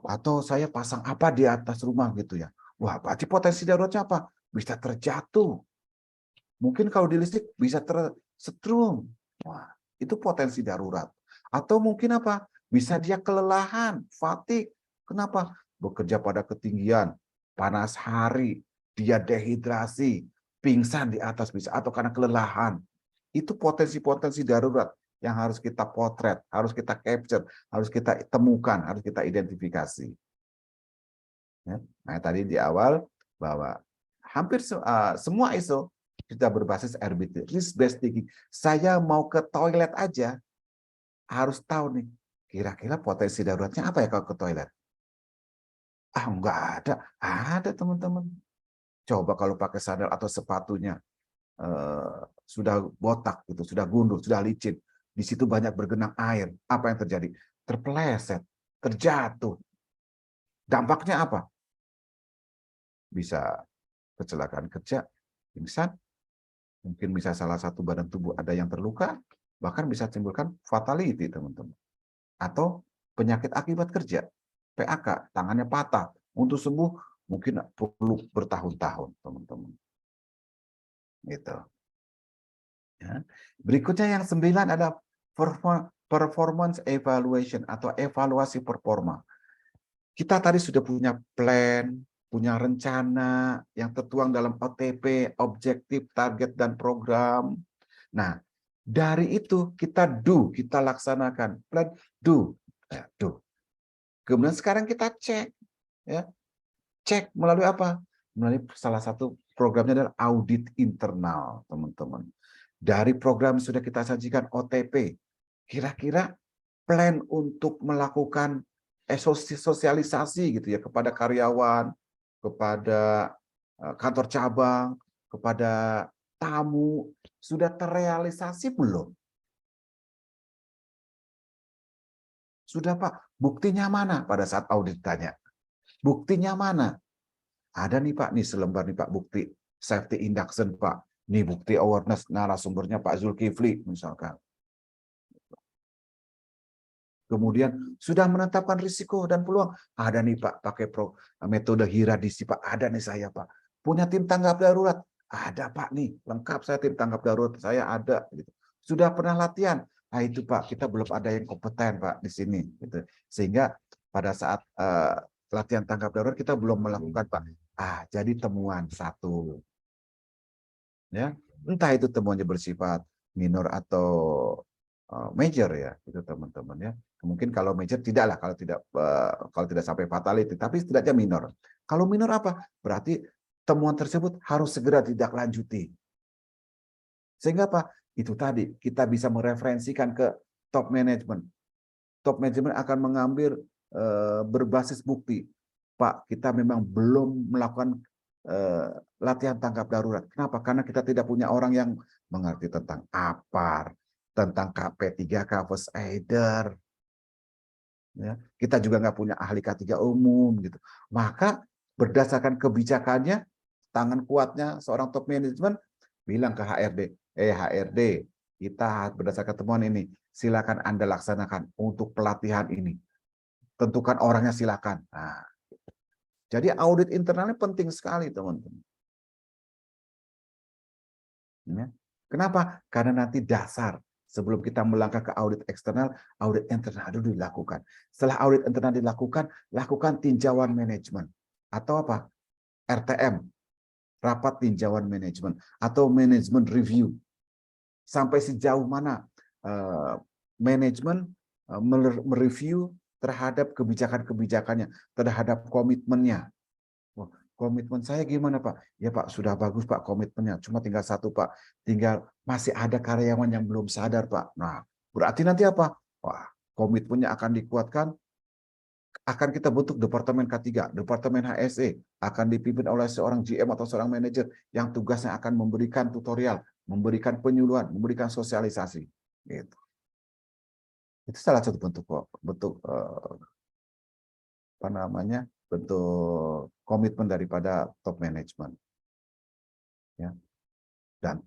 Atau saya pasang apa di atas rumah gitu ya. Wah, berarti potensi daruratnya apa? Bisa terjatuh. Mungkin kalau di listrik bisa tersetrum. Wah, itu potensi darurat. Atau mungkin apa? Bisa dia kelelahan, fatigue. Kenapa? Bekerja pada ketinggian, panas hari, dia dehidrasi, pingsan di atas bisa, atau karena kelelahan. Itu potensi-potensi darurat yang harus kita potret, harus kita capture, harus kita temukan, harus kita identifikasi. Ya. Nah, tadi di awal bahwa hampir semua ISO sudah berbasis RBT, risk based thinking. Saya mau ke toilet aja harus tahu nih, kira-kira potensi daruratnya apa ya kalau ke toilet? Ah, enggak ada. Ada teman-teman. Coba kalau pakai sandal atau sepatunya sudah botak gitu, sudah gundul, sudah licin, di situ banyak bergenang air. Apa yang terjadi? Terpeleset, terjatuh. Dampaknya apa? Bisa kecelakaan kerja, pingsan, mungkin bisa salah satu badan tubuh ada yang terluka, bahkan bisa timbulkan fatality, teman-teman. Atau penyakit akibat kerja, PAK, tangannya patah. Untuk sembuh mungkin perlu bertahun-tahun, teman-teman. Gitu. Ya. Berikutnya yang 9 ada performance evaluation atau evaluasi performa. Kita tadi sudah punya plan, punya rencana yang tertuang dalam OTP, objektif, target, dan program. Nah, dari itu kita do, kita laksanakan. Plan, do. Do. Kemudian sekarang kita cek. Ya. Cek melalui apa? Melalui salah satu programnya adalah audit internal, teman-teman. Dari program sudah kita sajikan OTP, kira-kira plan untuk melakukan sosialisasi gitu ya kepada karyawan, kepada kantor cabang, kepada tamu, sudah terrealisasi belum? Sudah Pak, buktinya mana pada saat audit tanya? Buktinya mana? Ada nih Pak, nih selembar nih Pak bukti safety induction Pak. Nih bukti awareness narasumbernya Pak Zulkifli misalkan. Kemudian sudah menetapkan risiko dan peluang. Ada nih Pak, pakai metode Hiradisi Pak. Ada nih saya Pak. Punya tim tanggap darurat. Ada Pak nih, lengkap saya tim tanggap darurat. Saya ada. Gitu. Sudah pernah latihan. Nah itu Pak, kita belum ada yang kompeten Pak di sini. Gitu. Sehingga pada saat latihan tanggap darurat kita belum melakukan Pak. Jadi temuan satu. Ya, entah itu temuannya bersifat minor atau major ya, itu teman-teman ya. Mungkin kalau major tidaklah, kalau tidak sampai fatality, tapi setidaknya minor. Kalau minor apa? Berarti temuan tersebut harus segera ditindaklanjuti. Sehingga apa? Itu tadi kita bisa mereferensikan ke top management. Top management akan mengambil berbasis bukti. Pak, kita memang belum melakukan latihan tangkap darurat. Kenapa? Karena kita tidak punya orang yang mengerti tentang APAR, tentang KP3K first aider. Ya, kita juga nggak punya ahli K3 umum gitu. Maka berdasarkan kebijakannya, tangan kuatnya seorang top management bilang ke HRD, HRD, kita berdasarkan temuan ini, silakan Anda laksanakan untuk pelatihan ini. Tentukan orangnya silakan. Nah, jadi audit internalnya penting sekali, teman-teman. Ya. Kenapa? Karena nanti dasar sebelum kita melangkah ke audit eksternal, audit internal dulu dilakukan. Setelah audit internal dilakukan, lakukan tinjauan manajemen. Atau apa? RTM, rapat tinjauan manajemen. Atau manajemen review. Sampai sejauh mana manajemen mereview terhadap kebijakan-kebijakannya, terhadap komitmennya. Komitmen saya gimana Pak? Ya Pak, sudah bagus Pak komitmennya. Cuma tinggal satu Pak. Tinggal masih ada karyawan yang belum sadar Pak. Nah, berarti nanti apa? Wah, komitmennya akan dikuatkan. Akan kita bentuk Departemen K3, Departemen HSE. Akan dipimpin oleh seorang GM atau seorang manajer yang tugasnya akan memberikan tutorial, memberikan penyuluhan, memberikan sosialisasi. Gitu. Itu salah satu bentuk apa namanya, bentuk komitmen daripada top management. Ya. Dan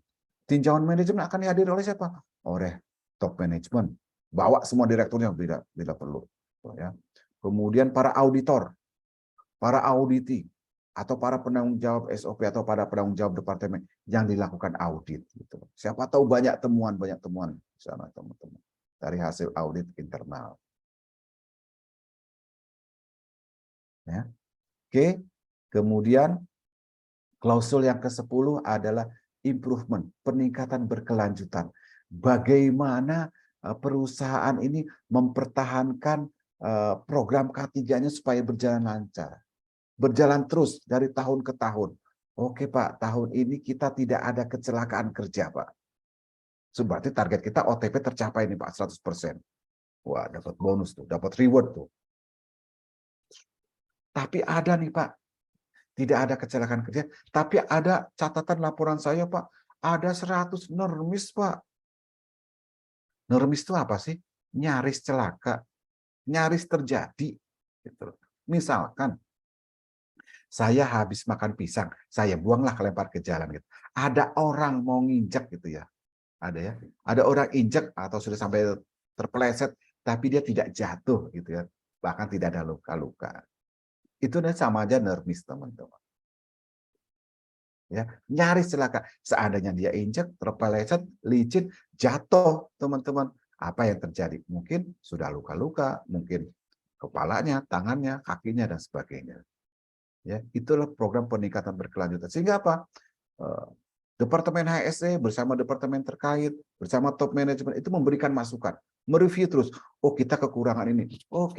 tinjauan manajemen akan dihadiri oleh siapa? Oleh top management. Bawa semua direkturnya bila perlu. Ya. Kemudian para auditor, para auditi, atau para penanggung jawab SOP atau para penanggung jawab departemen yang dilakukan audit. Gitu. Siapa tahu banyak temuan di sana teman-teman dari hasil audit internal. Ya. Oke, kemudian klausul yang ke-10 adalah improvement, peningkatan berkelanjutan. Bagaimana perusahaan ini mempertahankan program K3-nya supaya berjalan lancar. Berjalan terus dari tahun ke tahun. Oke Pak, tahun ini kita tidak ada kecelakaan kerja Pak. Berarti target kita OTP tercapai nih Pak 100%. Wah, dapat bonus tuh, dapat reward tuh. Tapi ada nih Pak, tidak ada kecelakaan kerja, tapi ada catatan laporan saya Pak, ada 100 normis Pak. Normis itu apa sih? Nyaris celaka, nyaris terjadi. Gitu. Misalkan, saya habis makan pisang, saya buanglah kelempar ke jalan. Gitu. Ada orang mau nginjak gitu ya, ada ya, ada orang injak atau sudah sampai terpeleset, tapi dia tidak jatuh gitu ya, bahkan tidak ada luka-luka. Itu sama aja normis teman-teman. Ya, nyaris celaka. Seandainya dia injek, terpeleset, licin, jatuh, teman-teman. Apa yang terjadi? Mungkin sudah luka-luka, mungkin kepalanya, tangannya, kakinya, dan sebagainya. Ya, itulah program peningkatan berkelanjutan. Sehingga apa? Departemen HSE bersama departemen terkait, bersama top manajemen itu memberikan masukan, mereview terus. Oh, kita kekurangan ini. Oh,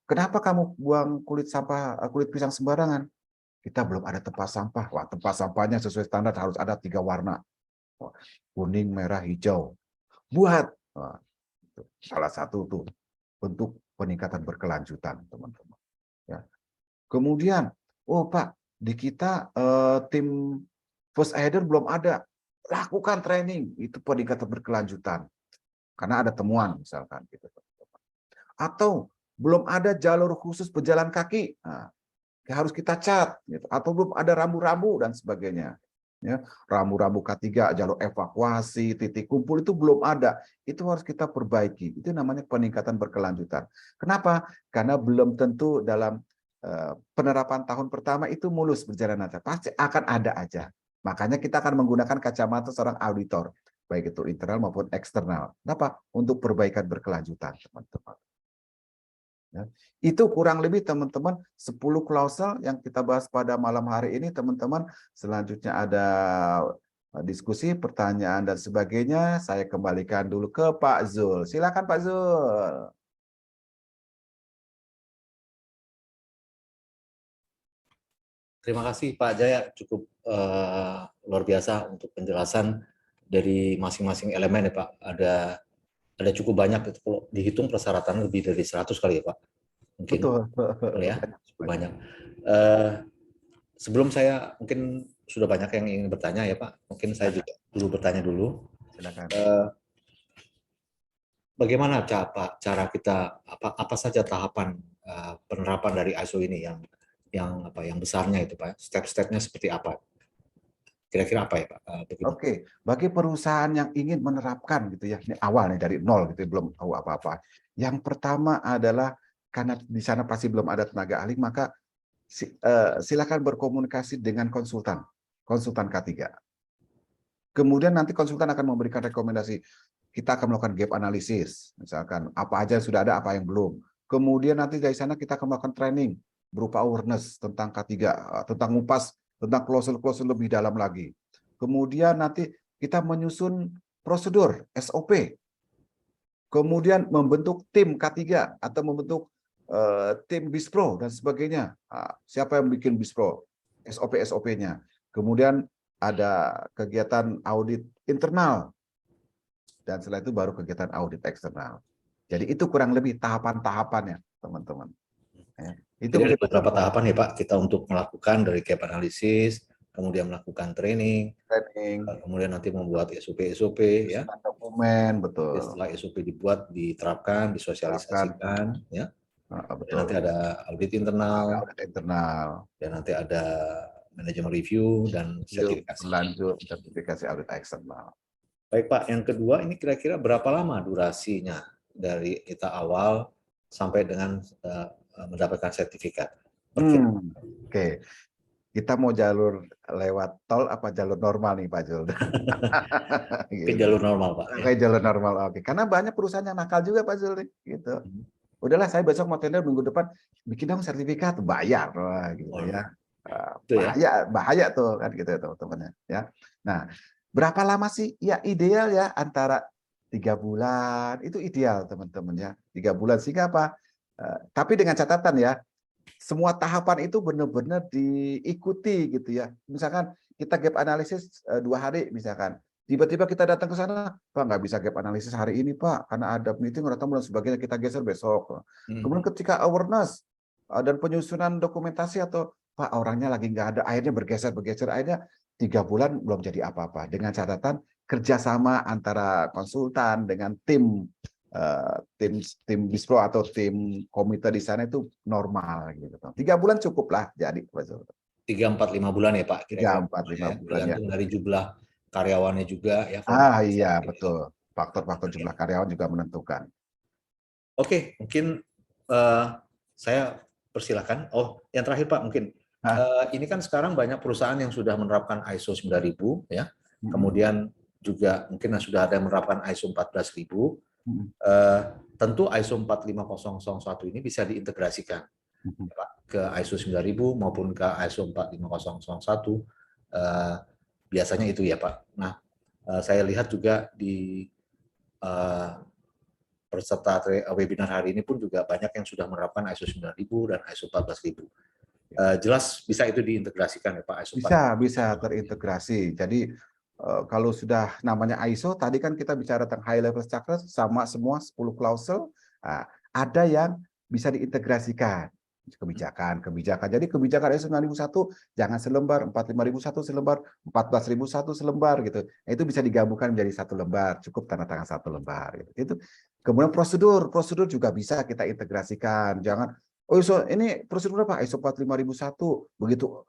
kenapa kamu buang kulit pisang sembarangan? Kita belum ada tempat sampah. Wah, tempat sampahnya sesuai standar harus ada 3 warna. Kuning, merah, hijau. Buat. Wah, salah satu tuh bentuk peningkatan berkelanjutan, teman-teman. Ya. Kemudian, oh Pak, di kita tim first aider belum ada. Lakukan training. Itu peningkatan berkelanjutan. Karena ada temuan misalkan. Gitu. Atau belum ada jalur khusus pejalan kaki. Nah, harus kita cat, gitu. Atau belum ada rambu-rambu dan sebagainya. Ya, rambu-rambu K3, jalur evakuasi, titik kumpul itu belum ada. Itu harus kita perbaiki. Itu namanya peningkatan berkelanjutan. Kenapa? Karena belum tentu dalam penerapan tahun pertama itu mulus berjalan aja. Pasti akan ada aja. Makanya kita akan menggunakan kacamata seorang auditor, baik itu internal maupun eksternal. Kenapa? Untuk perbaikan berkelanjutan, teman-teman. Ya. Itu kurang lebih teman-teman 10 klausel yang kita bahas pada malam hari ini, teman-teman. Selanjutnya ada diskusi, pertanyaan dan sebagainya. Saya kembalikan dulu ke Pak Zul. Silakan Pak Zul. Terima kasih Pak Jaya, cukup luar biasa untuk penjelasan dari masing-masing elemen ya Pak. Ada cukup banyak, itu kalau dihitung persyaratan lebih dari 100 kali ya Pak. Mungkin. Betul. Ya, cukup banyak. Sebelum saya, mungkin sudah banyak yang ingin bertanya ya Pak. Mungkin saya juga bertanya dulu. Silakan. Bagaimana cara kita, apa saja tahapan penerapan dari ISO ini yang besarnya itu Pak? Step-stepnya seperti apa? Kira-kira apa ya Pak? Oke, bagi perusahaan yang ingin menerapkan gitu ya, ini awal nih dari nol gitu, belum tahu apa-apa. Yang pertama adalah karena di sana pasti belum ada tenaga ahli, maka silakan berkomunikasi dengan konsultan K3. Kemudian nanti konsultan akan memberikan rekomendasi. Kita akan melakukan gap analysis, misalkan apa aja yang sudah ada, apa yang belum. Kemudian nanti dari sana kita akan melakukan training berupa awareness tentang K3, tentang ngupas, tentang klausul-klausul lebih dalam lagi. Kemudian nanti kita menyusun prosedur SOP. Kemudian membentuk tim K3 atau membentuk tim BISPRO dan sebagainya. Siapa yang bikin BISPRO? SOP-SOP-nya. Kemudian ada kegiatan audit internal. Dan setelah itu baru kegiatan audit eksternal. Jadi itu kurang lebih tahapan-tahapannya, teman-teman. Itu Jadi ada beberapa tahapan ya Pak, kita untuk melakukan dari gap analysis, kemudian melakukan training, kemudian nanti membuat SOP, ya. Dokumen, betul. Setelah SOP dibuat, diterapkan, disosialisasikan, ya. Betul. Nanti ada audit internal, dan nanti ada manajemen review dan sertifikasi. Lanjut sertifikasi audit eksternal. Baik Pak, yang kedua ini kira-kira berapa lama durasinya dari kita awal sampai dengan mendapatkan sertifikat? Oke. Kita mau jalur lewat tol apa jalur normal nih Pak Jul? Ke jalur normal Pak. Kayak jalur normal, oke. Karena banyak perusahaan yang nakal juga Pak Jul, gitu. Udahlah saya besok mau tender minggu depan, bikin dong sertifikat, bayar, wah, gitu ya. Bahaya tuh kan gitu teman-teman ya. Nah, berapa lama sih? Ya ideal ya antara 3 bulan itu ideal teman-teman ya. 3 bulan sehingga apa? Tapi dengan catatan ya, semua tahapan itu benar-benar diikuti gitu ya. Misalkan kita gap analisis 2 hari misalkan. Tiba-tiba kita datang ke sana, Pak nggak bisa gap analisis hari ini Pak, karena ada meeting, ada tamu dan sebagainya, kita geser besok. Kemudian ketika awareness dan penyusunan dokumentasi atau Pak orangnya lagi nggak ada, akhirnya bergeser, akhirnya 3 bulan belum jadi apa-apa. Dengan catatan kerjasama antara konsultan dengan tim BISPRO atau tim komite di sana itu normal gitu. 3 bulan cukup lah jadi. 3, 4, 5 bulan ya Pak. 3, 4, 5 bulan tergantung dari jumlah karyawannya juga ya. Iya betul. Faktor-faktor jumlah karyawan juga menentukan. Oke, mungkin saya persilakan. Oh, yang terakhir Pak mungkin. Ini kan sekarang banyak perusahaan yang sudah menerapkan ISO 9000 ya. Kemudian juga mungkin sudah ada yang menerapkan ISO 14000. Tentu ISO 45001 ini bisa diintegrasikan ke ISO 9000 maupun ke ISO 45001. Biasanya itu ya Pak. Nah, saya lihat juga di peserta webinar hari ini pun juga banyak yang sudah menerapkan ISO 9000 dan ISO 14000. Jelas bisa itu diintegrasikan ya Pak ISO 45000. Bisa terintegrasi. Jadi kalau sudah namanya ISO, tadi kan kita bicara tentang high level structure sama semua 10 klausel, ada yang bisa diintegrasikan. Kebijakan. Jadi kebijakan ISO 9001 jangan selembar, 45001 selembar, 14001 selembar gitu. Itu bisa digabungkan menjadi 1 lembar, cukup tanda tangan 1 lembar gitu. Itu. Kemudian prosedur juga bisa kita integrasikan. Jangan ISO ini prosedur apa? ISO 45001 begitu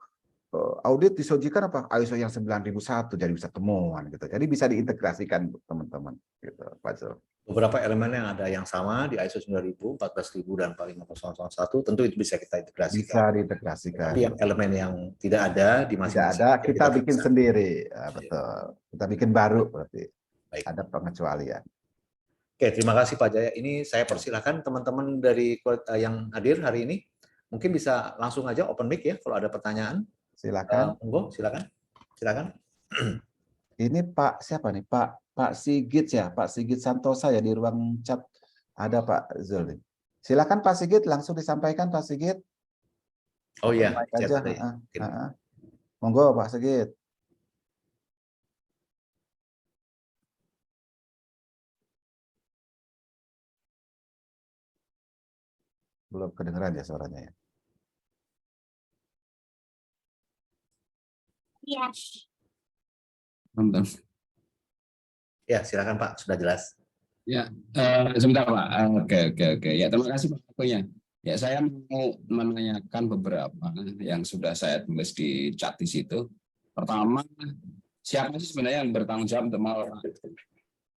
audit disajikan apa ISO yang 9001 jadi bisa temuan gitu. Jadi bisa diintegrasikan teman-teman gitu, Pak Zul. Beberapa elemen yang ada yang sama di ISO 9000, 14000 dan 45001 tentu itu bisa kita integrasikan. Bisa diintegrasikan. Tapi yang elemen yang tidak ada di masing-masing tidak ada, kita bikin sendiri. Ya, betul. Kita bikin baru berarti. Baik. Ada pengecualian. Oke, terima kasih Pak Jaya. Ini saya persilahkan teman-teman dari yang hadir hari ini. Mungkin bisa langsung aja open mic ya kalau ada pertanyaan. Silakan. Monggo, silakan. Silakan. Ini Pak siapa nih? Pak Sigit ya, Pak Sigit Santosa ya di ruang chat ada Pak Zul. Silakan Pak Sigit langsung disampaikan Pak Sigit. Oh iya, aja. Monggo Pak Sigit. Belum kedengeran ya suaranya ya. Iya. Ya, silakan Pak, sudah jelas. Ya, sebentar Pak. Oke. Ya, terima kasih Pak waktunya. Ya, saya mau menanyakan beberapa yang sudah saya tulis di chat di situ. Pertama, siapa sih sebenarnya yang bertanggung jawab untuk melakukan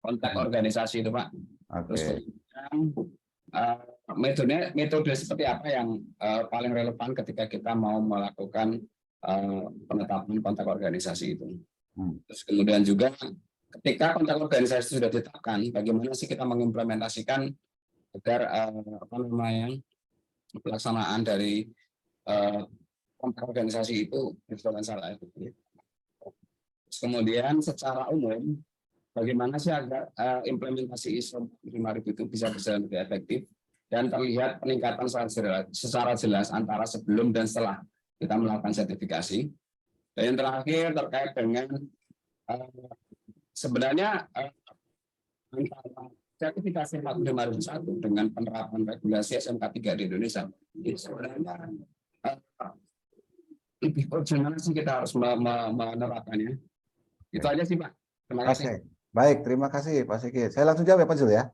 kontak organisasi itu Pak? Terus kemudian metode seperti apa yang paling relevan ketika kita mau melakukan penetapan kontak organisasi itu? Terus kemudian juga ketika kontak organisasi sudah ditetapkan, bagaimana sih kita mengimplementasikan agar pelaksanaan dari kontak organisasi itu berjalan salah. Terus kemudian secara umum, bagaimana sih agar implementasi ISO 5000 itu bisa berjalan lebih efektif dan terlihat peningkatan secara jelas antara sebelum dan setelah kita melakukan sertifikasi. Dan yang terakhir terkait dengan sebenarnya antara sertifikasi 45001 dengan penerapan regulasi SMK 3 di Indonesia itu sebenarnya lebih bagaimana sih kita harus menerapkannya. Itu aja sih Pak. Terima kasih. Baik, terima kasih Pak Sigit. Saya langsung jawab ya Pak Zul ya.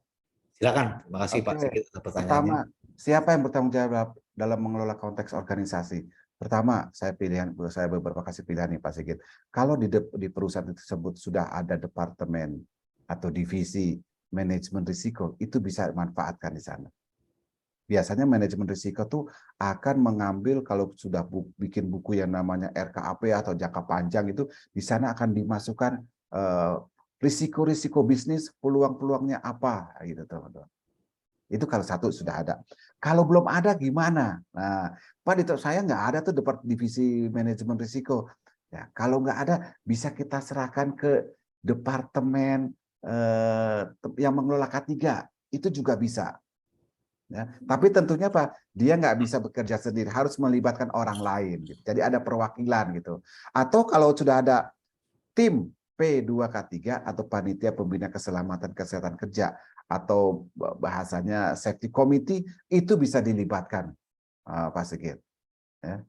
Silakan. Terima kasih Pak Sigit atas pertanyaannya. Pertama, siapa yang bertanggung jawab dalam mengelola konteks organisasi? Pertama, saya beberapa kasih pilihan nih Pak Sigit. Kalau di perusahaan tersebut sudah ada departemen atau divisi manajemen risiko, itu bisa manfaatkan di sana. Biasanya manajemen risiko tuh akan mengambil kalau sudah bikin buku yang namanya RKAP atau jangka panjang itu, di sana akan dimasukkan risiko-risiko bisnis, peluang-peluangnya apa gitu teman-teman. Itu kalau satu sudah ada. Kalau belum ada gimana? Nah, Pak Dito, saya nggak ada tuh divisi manajemen risiko. Ya, kalau nggak ada, bisa kita serahkan ke departemen yang mengelola K3. Itu juga bisa. Ya, tapi tentunya Pak, dia nggak bisa bekerja sendiri, harus melibatkan orang lain. Gitu. Jadi ada perwakilan gitu. Atau kalau sudah ada tim P2K3 atau panitia pembina keselamatan kesehatan kerja atau bahasanya safety committee, itu bisa dilibatkan Pak Sigit. Ya,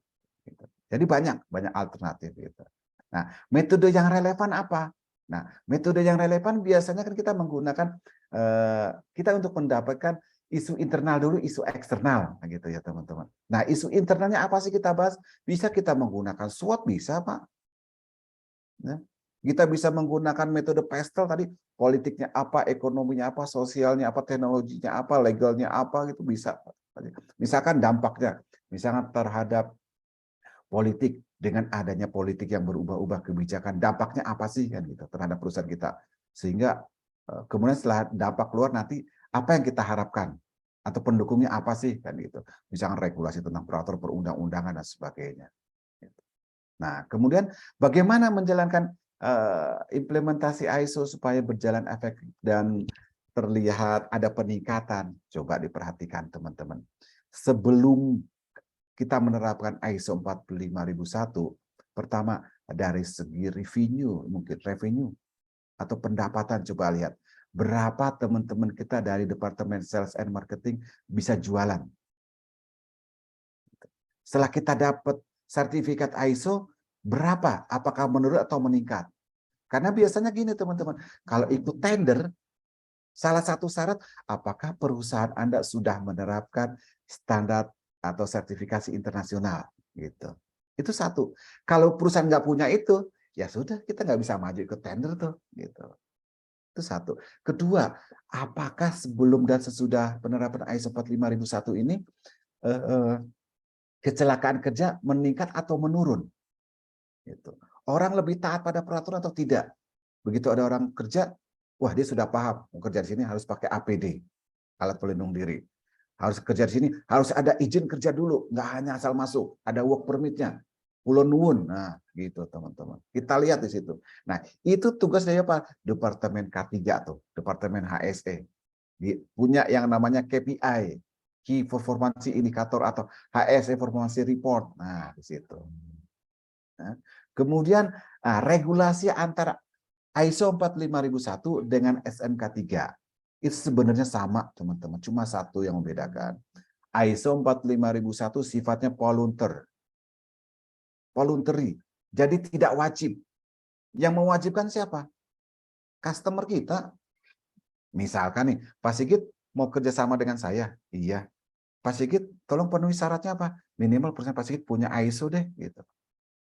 gitu. Jadi banyak alternatif gitu. Nah, metode yang relevan apa? Nah, metode yang relevan biasanya kan kita menggunakan kita untuk mendapatkan isu internal dulu, isu eksternal gitu ya teman-teman. Nah, isu internalnya apa sih kita bahas? Bisa kita menggunakan SWOT, bisa Pak. Ya. Kita bisa menggunakan metode PESTEL tadi, politiknya apa, ekonominya apa, sosialnya apa, teknologinya apa, legalnya apa, gitu bisa. Misalkan dampaknya, misalkan terhadap politik, dengan adanya politik yang berubah-ubah kebijakan, dampaknya apa sih kan gitu terhadap perusahaan kita. Sehingga kemudian setelah dampak keluar nanti apa yang kita harapkan atau pendukungnya apa sih kan gitu. Misalkan regulasi tentang peraturan perundang-undangan dan sebagainya. Nah, kemudian bagaimana menjalankan implementasi ISO supaya berjalan efektif dan terlihat ada peningkatan? Coba diperhatikan teman-teman. Sebelum kita menerapkan ISO 45001, pertama dari segi revenue, mungkin revenue atau pendapatan, coba lihat berapa teman-teman kita dari Departemen Sales and Marketing bisa jualan. Setelah kita dapat sertifikat ISO, berapa? Apakah menurun atau meningkat? Karena biasanya gini teman-teman, kalau ikut tender, salah satu syarat, apakah perusahaan Anda sudah menerapkan standar atau sertifikasi internasional? Gitu. Itu satu. Kalau perusahaan nggak punya itu, ya sudah kita nggak bisa maju ke tender tuh, gitu. Itu satu. Kedua, apakah sebelum dan sesudah penerapan ISO 45001 ini eh, eh, kecelakaan kerja meningkat atau menurun? Gitu. Orang lebih taat pada peraturan atau tidak? Begitu ada orang kerja, wah dia sudah paham, mau kerja di sini harus pakai APD, alat pelindung diri. Harus kerja di sini, harus ada izin kerja dulu, nggak hanya asal masuk, ada work permit-nya. Pulau Nuwun, nah gitu teman-teman. Kita lihat di situ. Nah itu tugas dari apa? Departemen K3 tuh, Departemen HSE. Punya yang namanya KPI, Key Performance Indicator atau HSE Performance Report. Nah di situ. Nah, kemudian regulasi antara ISO 45001 dengan SMK 3 itu sebenarnya sama teman-teman, cuma satu yang membedakan. ISO 45001 sifatnya voluntary, jadi tidak wajib. Yang mewajibkan siapa? Customer kita. Misalkan nih, Pak Sigit mau kerjasama dengan saya, iya. Pak Sigit, tolong penuhi syaratnya apa? Minimal perusahaan Pak Sigit punya ISO deh, gitu.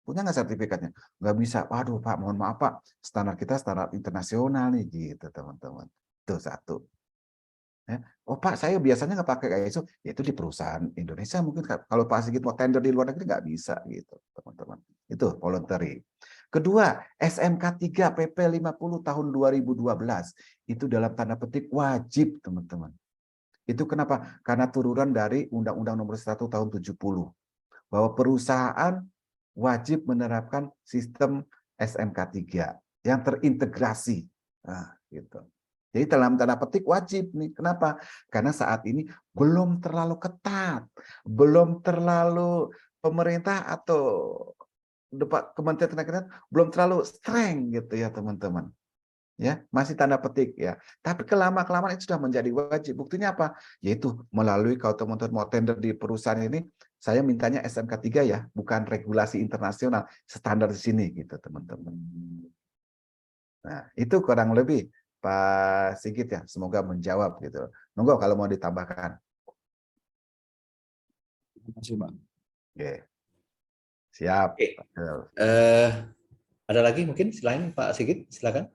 Punya nggak sertifikatnya? Nggak bisa. Waduh Pak, mohon maaf Pak, standar kita standar internasional nih, gitu teman-teman. Itu satu. Ya. Oh Pak, saya biasanya nggak pakai ISO, itu di perusahaan Indonesia mungkin kalau Pak Sigit mau tender di luar negeri nggak bisa gitu teman-teman. Itu voluntary. Kedua, SMK 3 PP 50 tahun 2012 itu dalam tanda petik wajib teman-teman. Itu kenapa? Karena turunan dari Undang-Undang Nomor 1 tahun 70 bahwa perusahaan wajib menerapkan sistem SMK 3 yang terintegrasi. Nah, gitu. Jadi dalam tanda petik wajib nih. Kenapa? Karena saat ini belum terlalu ketat, belum terlalu pemerintah atau Kementerian Tenaga belum terlalu streng gitu ya teman-teman. Ya, masih tanda petik ya. Tapi kelamaan itu sudah menjadi wajib. Buktinya apa? Yaitu melalui kalau teman-teman mau tender di perusahaan ini, saya mintanya SMK 3 ya, bukan regulasi internasional, standar di sini gitu teman-teman. Nah, itu kurang lebih Pak Sigit ya, semoga menjawab gitu. Nunggu kalau mau ditambahkan. Terima kasih, Bang. Oke. Siap. Oke. Ada lagi mungkin selain Pak Sigit, silakan.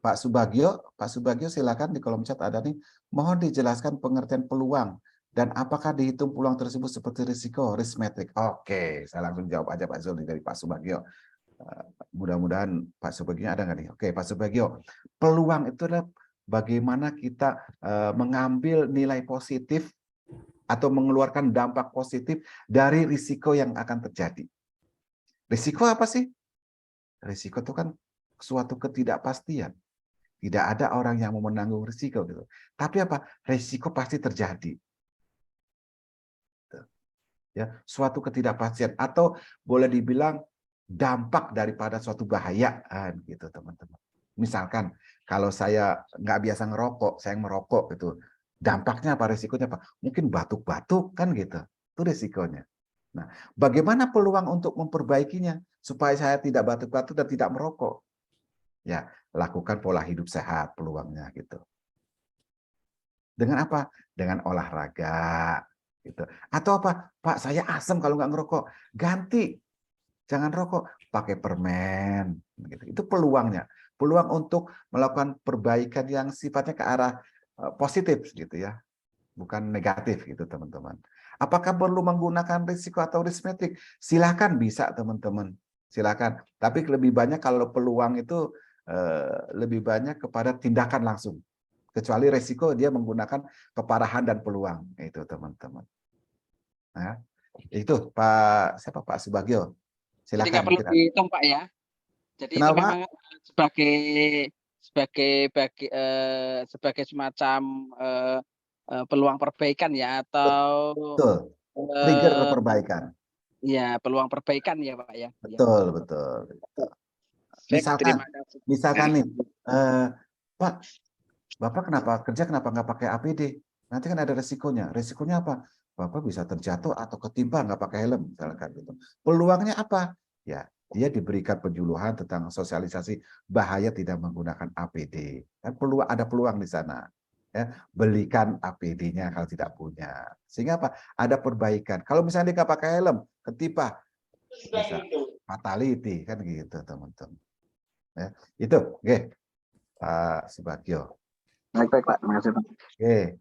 Pak Subagio silakan di kolom chat ada nih. Mohon dijelaskan pengertian peluang dan apakah dihitung peluang tersebut seperti risiko, risk metric. Oke, saya langsung jawab aja Pak Zul dari Pak Subagio. Mudah-mudahan Pak Subagio ada nggak nih? Oke, Pak Subagio. Peluang itu adalah bagaimana kita mengambil nilai positif atau mengeluarkan dampak positif dari risiko yang akan terjadi. Risiko apa sih? Risiko itu kan suatu ketidakpastian. Tidak ada orang yang mau menanggung risiko gitu. Tapi apa? Risiko pasti terjadi. Ya, suatu ketidakpastian atau boleh dibilang dampak daripada suatu bahaya gitu teman-teman. Misalkan kalau saya nggak biasa ngerokok, saya merokok gitu. Dampaknya apa? Risikonya apa? Mungkin batuk-batuk kan gitu. Itu risikonya. Nah, bagaimana peluang untuk memperbaikinya supaya saya tidak batuk-batuk dan tidak merokok? Ya, lakukan pola hidup sehat peluangnya gitu. Dengan apa? Dengan olahraga gitu. Atau apa? Pak, saya asam kalau nggak ngerokok. Ganti. Jangan rokok, pakai permen gitu. Itu peluangnya. Peluang untuk melakukan perbaikan yang sifatnya ke arah positif gitu ya. Bukan negatif gitu teman-teman. Apakah perlu menggunakan risiko atau risk metric? Silakan bisa teman-teman. Silakan. Tapi lebih banyak kalau peluang itu lebih banyak kepada tindakan langsung. Kecuali risiko dia menggunakan keparahan dan peluang. Itu teman-teman. Nah, itu siapa Pak Subagio. Jadi nggak Silakan perlu kita. dihitung Pak ya. Jadi itu Kenapa? memang sebagai sebagai semacam peluang perbaikan ya atau Betul. Trigger eh, perbaikan. ya peluang perbaikan ya Pak ya. Ya. Betul, betul. Baik, terima Misalkan, kasih. misalkan nih, Pak, Bapak kenapa nggak pakai APD? Nanti kan ada resikonya. Resikonya apa? Bapak bisa terjatuh atau ketimpa nggak pakai helm, misalkan gitu. Peluangnya apa? Ya, dia diberikan penyuluhan tentang sosialisasi bahaya tidak menggunakan APD. Dan ada peluang di sana. Ya, belikan APD-nya kalau tidak punya. Sehingga apa? Ada perbaikan. Kalau misalnya dia nggak pakai helm, ketimpa, bisa fatality kan gitu teman-teman. Ya, itu, oke, Pak Subagio. Baik Pak, terima kasih Pak. Oke,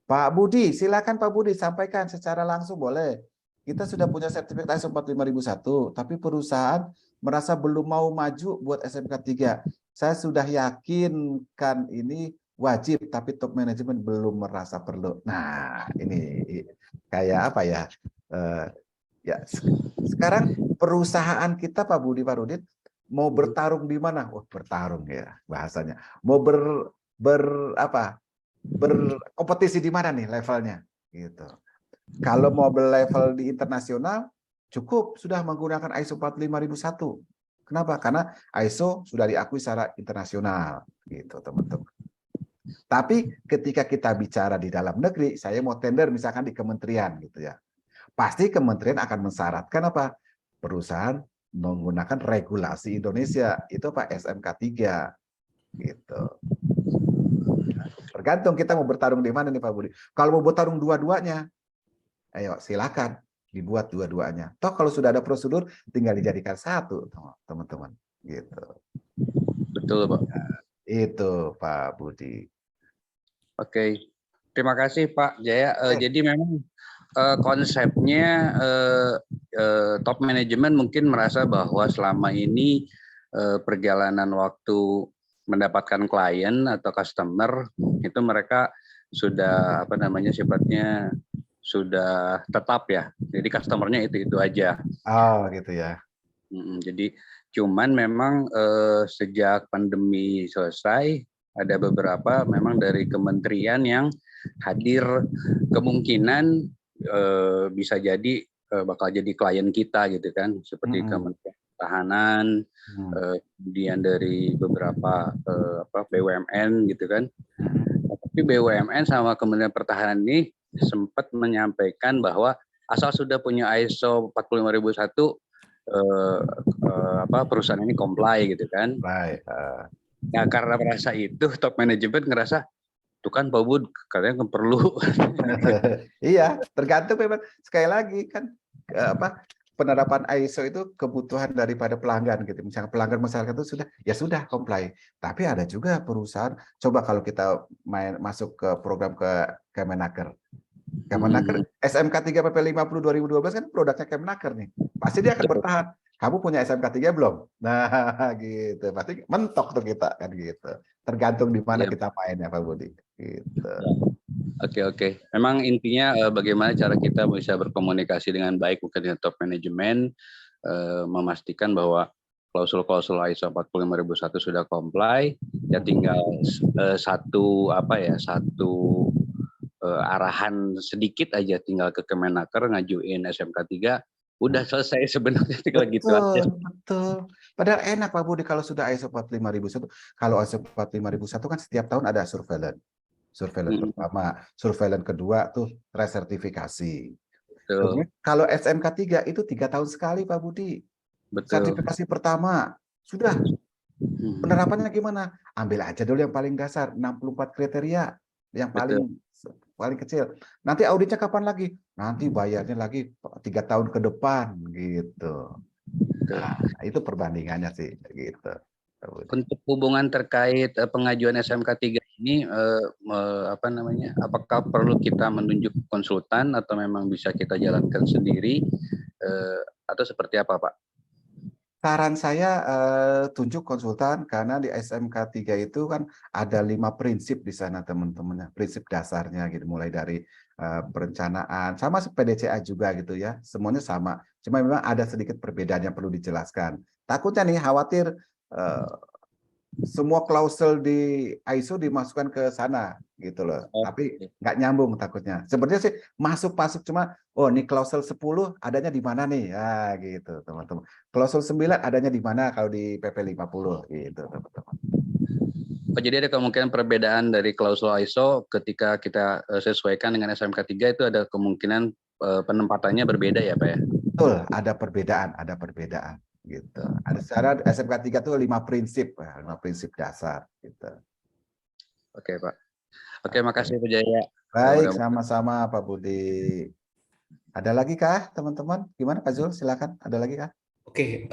Pak Budi, silakan Pak Budi sampaikan secara langsung boleh. Kita sudah punya sertifikat ISO 45001, tapi perusahaan merasa belum mau maju buat SMK 3. Saya sudah yakinkan ini wajib, tapi top manajemen belum merasa perlu. Nah, ini kayak apa ya? Ya, sekarang perusahaan kita Pak Budi Farudin mau bertarung di mana? Oh, bertarung ya bahasanya. Mau berkompetisi di mana nih levelnya? Gitu. Kalau mau level di internasional, cukup sudah menggunakan ISO 45001. Kenapa? Karena ISO sudah diakui secara internasional, gitu teman-teman. Tapi ketika kita bicara di dalam negeri, saya mau tender misalkan di kementerian, gitu ya. Pasti kementerian akan mensyaratkan apa? Perusahaan menggunakan regulasi Indonesia, itu Pak SMK 3, gitu. Tergantung kita mau bertarung di mana nih Pak Budi. Kalau mau bertarung dua-duanya, ayo silakan dibuat dua-duanya. Toh kalau sudah ada prosedur, tinggal dijadikan satu, teman-teman. Gitu. Betul, Pak. Nah, itu Pak Budi. Oke, terima kasih Pak Jaya. Jadi memang konsepnya top manajemen mungkin merasa bahwa selama ini perjalanan waktu mendapatkan klien atau customer itu mereka sudah sifatnya sudah tetap ya. Jadi customernya itu aja. Oh gitu ya. Jadi cuman memang sejak pandemi selesai ada beberapa memang dari kementerian yang hadir, kemungkinan bisa jadi bakal jadi klien kita gitu kan, seperti Kementerian Pertahanan, kemudian dari beberapa BUMN gitu kan. Tapi BUMN sama Kementerian Pertahanan ini sempat menyampaikan bahwa asal sudah punya ISO 45001 perusahaan ini comply gitu kan. Baik. Nah, karena merasa itu top manajemen ngerasa tuh kan Pak Bud katanya nggak perlu. Iya, tergantung memang sekali lagi kan penerapan ISO itu kebutuhan daripada pelanggan gitu. Misalnya pelanggan masyarakat itu sudah comply. Tapi ada juga perusahaan, coba kalau kita masuk ke program ke Kemenaker. Kemenaker SMK 3 PP 50 2012 kan produknya Kemenaker nih. Pasti dia akan bertahan. Kamu punya SMK 3 belum? Nah, gitu. Pasti mentok tuh kita kan gitu. Tergantung di mana kita mainnya Pak Budi. Gitu. Oke. Memang intinya bagaimana cara kita bisa berkomunikasi dengan baik mungkin dengan top manajemen, memastikan bahwa klausul-klausul ISO 45001 sudah comply, ya tinggal satu arahan sedikit aja tinggal ke Kemenaker ngajuin SMK 3 udah selesai sebenarnya tinggal gitu aja. Betul. Padahal enak Pak Budi kalau sudah ISO 45001. Kalau ISO 45001 kan setiap tahun ada surveillance. Surveillance pertama, surveillance kedua tuh resertifikasi. Kalau SMK 3 itu 3 tahun sekali Pak Budi. Betul. Sertifikasi pertama sudah. Penerapannya gimana? Ambil aja dulu yang paling dasar, 64 kriteria yang paling kecil. Nanti auditnya kapan lagi? Nanti bayarnya lagi 3 tahun ke depan gitu. Nah, itu perbandingannya sih gitu. Untuk hubungan terkait pengajuan SMK 3 ini apakah perlu kita menunjuk konsultan atau memang bisa kita jalankan sendiri atau seperti apa, Pak? Saran saya tunjuk konsultan karena di SMK 3 itu kan ada 5 prinsip di sana teman-teman, prinsip dasarnya gitu, mulai dari perencanaan sama PDCA juga gitu ya, semuanya sama. Cuma memang ada sedikit perbedaan yang perlu dijelaskan. Takutnya nih khawatir semua klausul di ISO dimasukkan ke sana gitu loh. Tapi nggak nyambung takutnya. Sebenarnya sih masuk cuma ini klausul 10 adanya di mana nih? Ya gitu, teman-teman. Klausul 9 adanya di mana kalau di PP 50 gitu, teman-teman. Jadi ada kemungkinan perbedaan dari klausul ISO ketika kita sesuaikan dengan SMK 3 itu ada kemungkinan penempatannya berbeda ya, Pak ya? Betul, ada perbedaan gitu. Ada secara SMK 3 itu 5 prinsip dasar gitu. Oke, Pak. Oke, makasih Pak Jaya. Baik, sama-sama Pak Budi. Ada lagi kah teman-teman? Gimana Pak Zul? Silakan. Ada lagi kah? Oke,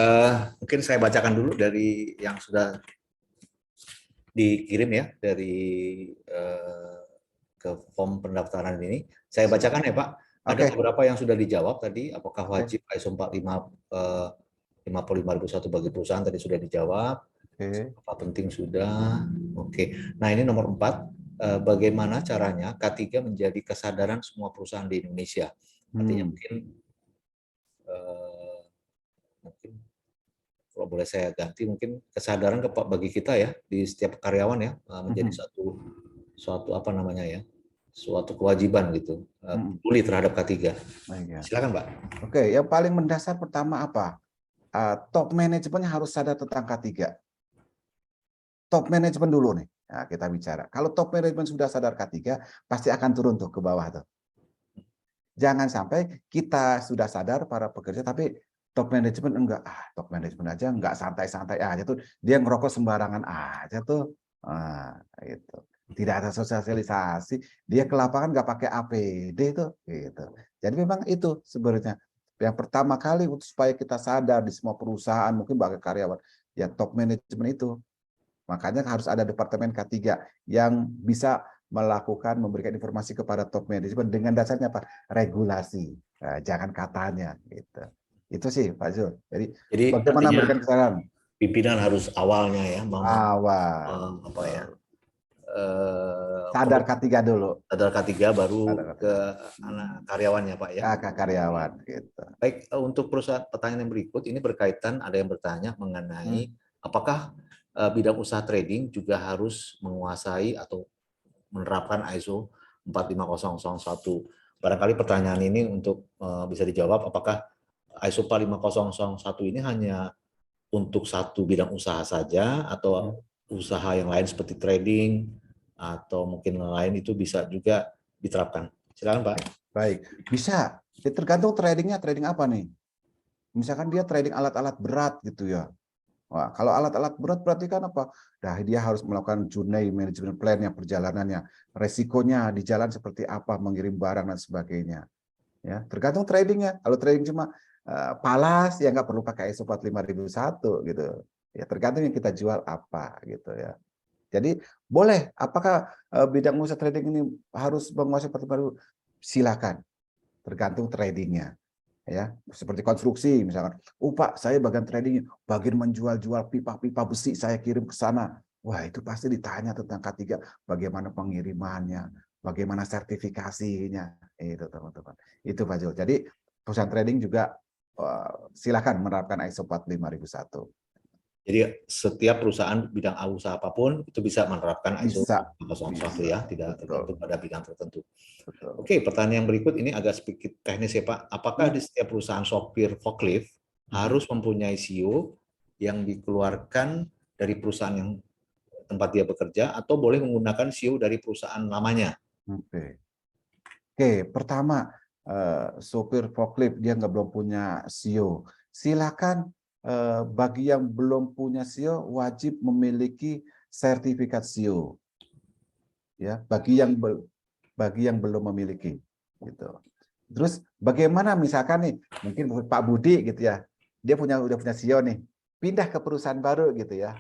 mungkin saya bacakan dulu dari yang sudah dikirim ya dari ke form pendaftaran ini. Saya bacakan ya Pak. Ada Oke. beberapa yang sudah dijawab tadi. Apakah Oke. wajib ISO 45001 bagi perusahaan tadi sudah dijawab. Oke. Apa penting sudah. Oke. Nah ini nomor 4. Bagaimana caranya K3 menjadi kesadaran semua perusahaan di Indonesia? Artinya mungkin kalau boleh saya ganti mungkin kesadaran bagi kita ya di setiap karyawan ya menjadi suatu apa namanya ya, suatu kewajiban gitu peduli terhadap K3. Silakan Pak. Oke, yang paling mendasar pertama apa? Top manajemennya harus sadar tentang K3. Top manajemen dulu nih. Nah, kita bicara. Kalau top manajemen sudah sadar K3, pasti akan turun tuh ke bawah tuh. Jangan sampai kita sudah sadar para pekerja, tapi top manajemen enggak. Top manajemen aja enggak, santai-santai aja tuh. Dia ngerokok sembarangan aja tuh. Itu. Tidak ada sosialisasi. Dia ke lapangan enggak pakai APD tuh. Gitu. Jadi memang itu sebenarnya. Yang pertama kali untuk supaya kita sadar di semua perusahaan, mungkin bagi karyawan, ya top manajemen itu. Makanya harus ada departemen K3 yang bisa melakukan, memberikan informasi kepada top manajemen dengan dasarnya apa? Regulasi, jangan katanya. Gitu. Itu sih Pak Zul. Jadi bagaimana memberikan kesadaran? Pimpinan harus awalnya ya, awal apa ya? Sadar K3 dulu. Sadar K3 baru ke anak karyawannya Pak ya. Ke karyawan. Gitu. Baik, untuk pertanyaan yang berikut ini berkaitan, ada yang bertanya mengenai apakah bidang usaha trading juga harus menguasai atau menerapkan ISO 45001. Barangkali pertanyaan ini untuk bisa dijawab, apakah ISO 45001 ini hanya untuk satu bidang usaha saja atau usaha yang lain seperti trading atau mungkin lain itu bisa juga diterapkan. Silakan Pak. Baik, bisa. Tergantung tradingnya, trading apa nih? Misalkan dia trading alat-alat berat gitu ya. Wah, kalau alat-alat berat berarti kan apa? Nah, dia harus melakukan journey management plan-nya, perjalanannya, resikonya di jalan seperti apa, mengirim barang dan sebagainya. Ya, tergantung tradingnya. Kalau trading cuma palas, ya nggak perlu pakai ISO 45001 gitu. Ya, tergantung yang kita jual apa gitu ya. Jadi boleh. Apakah bidang usaha trading ini harus menguasai 45001? Silakan. Tergantung tradingnya. Ya, seperti konstruksi misalkan. Pak, saya bagian trading, bagian menjual-jual pipa-pipa besi saya kirim ke sana. Wah, itu pasti ditanya tentang K3, bagaimana pengirimannya, bagaimana sertifikasinya. Itu teman-teman. Itu Pak Jul. Jadi perusahaan trading juga silakan menerapkan ISO 45001. Jadi setiap perusahaan bidang usaha apapun itu bisa menerapkan ISO 45001 ya, tidak tergantung pada bidang tertentu. Betul. Oke, pertanyaan yang berikut ini agak sedikit teknis ya Pak. Apakah di setiap perusahaan sopir forklift harus mempunyai CEO yang dikeluarkan dari perusahaan yang tempat dia bekerja atau boleh menggunakan CEO dari perusahaan lamanya? Oke, pertama sopir forklift dia belum punya CEO. Silakan bagi yang belum punya CEO wajib memiliki sertifikat CEO. Ya, bagi yang belum memiliki gitu. Terus bagaimana misalkan nih, mungkin Pak Budi gitu ya. Dia udah punya CEO nih. Pindah ke perusahaan baru gitu ya.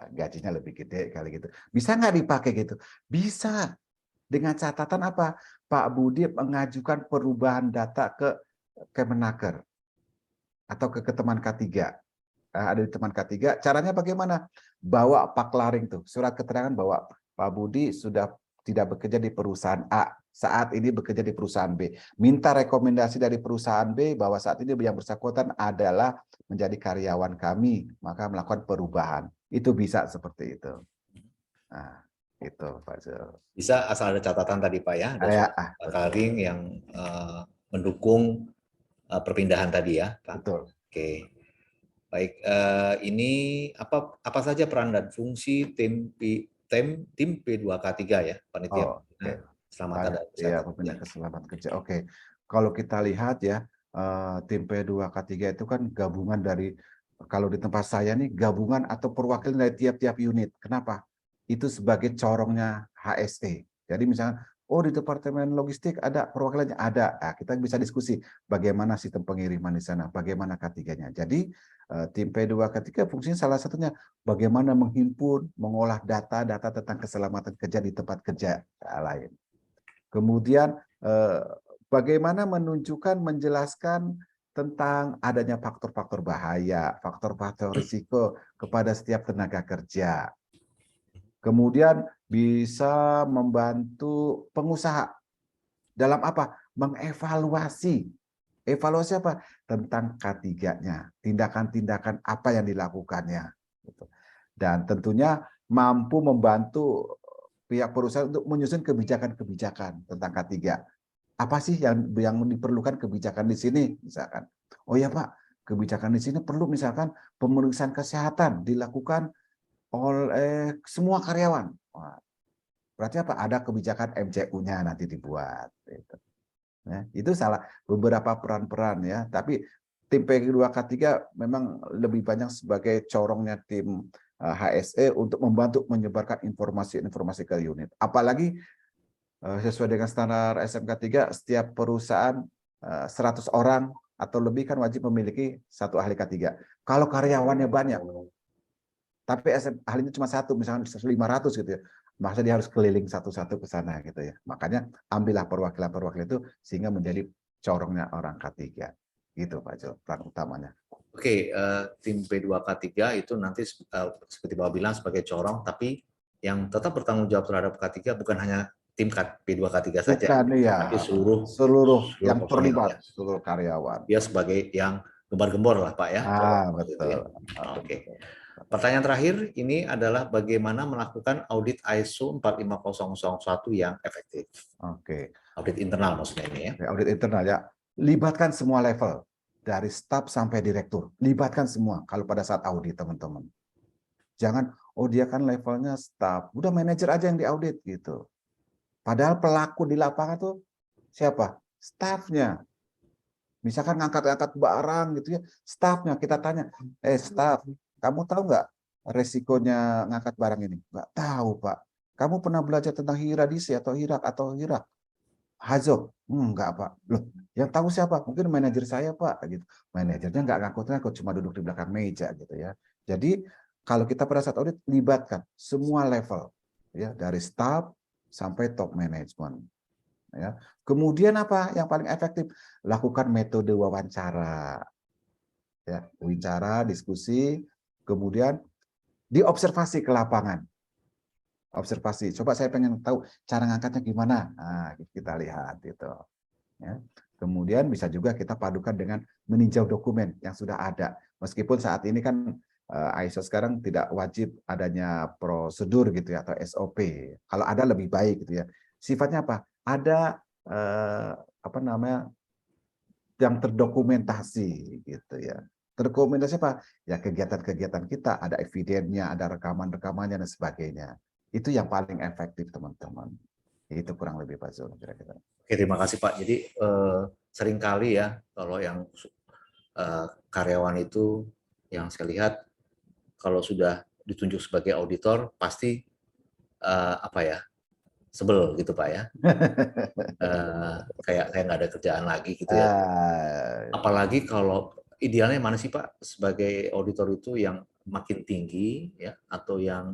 Gajinya lebih gede kali gitu. Bisa nggak dipakai gitu? Bisa. Dengan catatan apa? Pak Budi mengajukan perubahan data ke Kemenaker atau ke teman K3. Ada di teman K3. Caranya bagaimana? Bawa paklaring tuh, surat keterangan bahwa Pak Budi sudah tidak bekerja di perusahaan A, saat ini bekerja di perusahaan B. Minta rekomendasi dari perusahaan B bahwa saat ini yang bersangkutan adalah menjadi karyawan kami, maka melakukan perubahan. Itu bisa seperti itu. Nah, itu Pak Zul. Bisa asal ada catatan tadi Pak ya, ada paklaring yang mendukung perpindahan tadi ya Pak. Betul. Oke. Baik, ini apa saja peran dan fungsi tim P2K3 ya, panitia keselamatan dan keselamatan kerja. Oke, kalau kita lihat ya, tim P2K3 itu kan gabungan dari, kalau di tempat saya nih gabungan atau perwakilan dari tiap-tiap unit. Kenapa? Itu sebagai corongnya HSE. Jadi misalnya Oh, di departemen logistik ada perwakilannya, ada. Nah, kita bisa diskusi bagaimana sistem pengiriman di sana, bagaimana K3-nya. Jadi tim P2K3 fungsinya salah satunya bagaimana menghimpun, mengolah data-data tentang keselamatan kerja di tempat kerja lain. Kemudian bagaimana menunjukkan, menjelaskan tentang adanya faktor-faktor bahaya, faktor-faktor risiko kepada setiap tenaga kerja. Kemudian bisa membantu pengusaha dalam apa? Mengevaluasi. Evaluasi apa? Tentang K3-nya, tindakan-tindakan apa yang dilakukannya. Dan tentunya mampu membantu pihak perusahaan untuk menyusun kebijakan-kebijakan tentang K3. Apa sih yang diperlukan kebijakan di sini misalkan? Oh ya Pak, kebijakan di sini perlu misalkan pemeriksaan kesehatan dilakukan oleh semua karyawan. Wah, berarti apa? Ada kebijakan MCU-nya nanti dibuat. Gitu. Ya, itu salah beberapa peran-peran ya. Tapi tim P2K3 memang lebih banyak sebagai corongnya tim HSE untuk membantu menyebarkan informasi-informasi ke unit. Apalagi sesuai dengan standar SMK 3, setiap perusahaan 100 orang atau lebih kan wajib memiliki satu ahli K3. Kalau karyawannya banyak, tapi ahlinya cuma satu, misalnya 500 gitu ya, maka dia harus keliling satu-satu ke sana gitu ya. Makanya ambillah perwakilan-perwakilan itu sehingga menjadi corongnya orang K3. Gitu Pak Jo, peran utamanya. Oke, tim P2K3 itu nanti seperti Bapak bilang sebagai corong, tapi yang tetap bertanggung jawab terhadap K3 bukan hanya tim P2K3 saja, Bukan, ya, tapi seluruh yang personil terlibat, ya. seluruh karyawan. Dia sebagai yang gembar-gembor lah Pak ya. Betul. Oke. Pertanyaan terakhir ini adalah bagaimana melakukan audit ISO 45001 yang efektif. Oke. Audit internal maksudnya ini ya. Audit internal ya. Libatkan semua level. Dari staf sampai direktur. Libatkan semua kalau pada saat audit teman-teman. Jangan, oh dia kan levelnya staf. Udah manajer aja yang diaudit gitu. Padahal pelaku di lapangan tuh siapa? Stafnya. Misalkan ngangkat-ngangkat barang gitu ya. Stafnya kita tanya, staf, kamu tahu nggak resikonya ngangkat barang ini? Nggak tahu, Pak. Kamu pernah belajar tentang hiradisi atau hirak atau hirak? Hazo? Enggak, Pak. Loh, yang tahu siapa? Mungkin manajer saya, Pak. Gitu. Manajernya nggak ngangkut-ngangkut, cuma duduk di belakang meja gitu ya. Jadi kalau kita pada saat audit libatkan semua level, ya dari staff sampai top management. Ya. Kemudian apa yang paling efektif? Lakukan metode wawancara. Ya, wawancara, diskusi, kemudian diobservasi ke lapangan. Observasi. Coba saya pengen tahu cara ngangkatnya gimana. Nah, kita lihat itu. Ya. Kemudian bisa juga kita padukan dengan meninjau dokumen yang sudah ada. Meskipun saat ini kan ISO sekarang tidak wajib adanya prosedur gitu ya atau SOP. Kalau ada lebih baik gitu ya. Sifatnya apa? Ada apa namanya yang terdokumentasi gitu ya. Terdokumentasi apa? Ya kegiatan-kegiatan kita, ada evidennya, ada rekaman-rekamannya dan sebagainya. Itu yang paling efektif teman-teman. Itu kurang lebih Pak Zul kira-kira. Oke, terima kasih Pak. Jadi seringkali ya kalau yang karyawan itu yang saya lihat kalau sudah ditunjuk sebagai auditor pasti apa ya sebel gitu Pak ya. Kayak nggak ada kerjaan lagi gitu ya. Apalagi kalau idealnya mana sih Pak sebagai auditor itu yang makin tinggi ya atau yang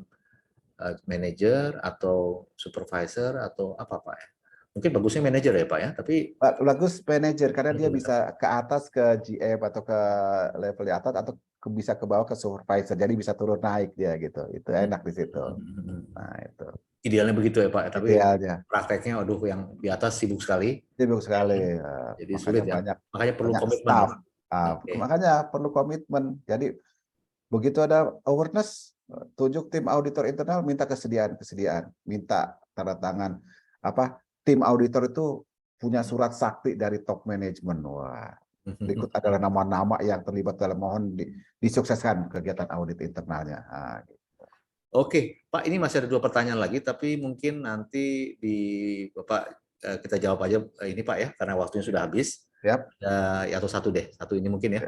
manajer atau supervisor atau apa Pak ya? Mungkin bagusnya manajer ya Pak ya, tapi bagus manajer karena dia bisa ke atas ke GM atau ke level di atas atau bisa ke bawah ke supervisor, jadi bisa turun naik dia gitu. Itu enak di situ. Nah itu. Idealnya begitu ya Pak, tapi idealnya. Prakteknya aduh yang di atas sibuk sekali. Sibuk sekali. Jadi sulit ya. Makanya perlu komitmen. Staff. Makanya perlu komitmen. Jadi begitu ada awareness, tunjuk tim auditor internal, minta kesediaan, minta tanda tangan apa tim auditor itu punya surat sakti dari top management. Wah, berikut adalah nama-nama yang terlibat dalam mohon disukseskan kegiatan audit internalnya. Nah, gitu. Oke, Pak, ini masih ada 2 pertanyaan lagi, tapi mungkin nanti di Bapak kita jawab aja ini Pak ya, karena waktunya sudah habis. Yep. Atau satu deh, satu ini mungkin ya.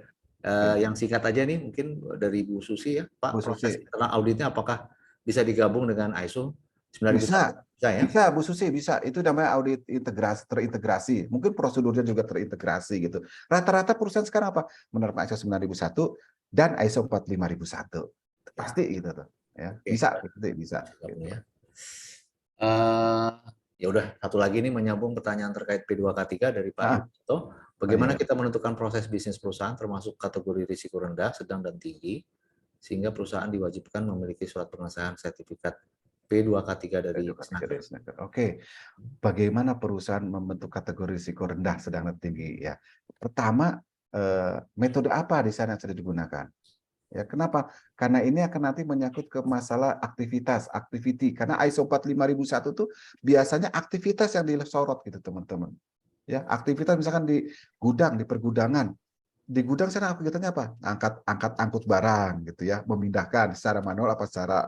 Yang singkat aja nih, mungkin dari Bu Susi ya, Pak, proses internal auditnya apakah bisa digabung dengan ISO? Bisa, bisa ya? bisa Bu Susi, bisa. Itu namanya audit terintegrasi. Mungkin prosedurnya juga terintegrasi gitu. Rata-rata perusahaan sekarang apa? Menerapkan ISO 9001 dan ISO 45001. Pasti gitu tuh. Ya, Oke. bisa, bisa. Gabung Gitu. ya. Ya udah, satu lagi ini menyambung pertanyaan terkait P2K3 dari Pak Ah, Yudhito. Bagaimana iya. kita menentukan proses bisnis perusahaan termasuk kategori risiko rendah, sedang, dan tinggi, sehingga perusahaan diwajibkan memiliki surat pengesahan sertifikat P2K3 dari Snaker. Oke, bagaimana perusahaan membentuk kategori risiko rendah, sedang, dan tinggi? Ya, pertama, metode apa di sana yang sudah digunakan? Ya, kenapa? Karena ini akan nanti menyangkut ke masalah activity. Karena ISO 45001 tuh biasanya aktivitas yang disorot gitu, teman-teman. Ya, aktivitas misalkan di gudang, di pergudangan. Di gudang sana aktivitasnya apa? Angkut barang gitu ya, memindahkan secara manual apa secara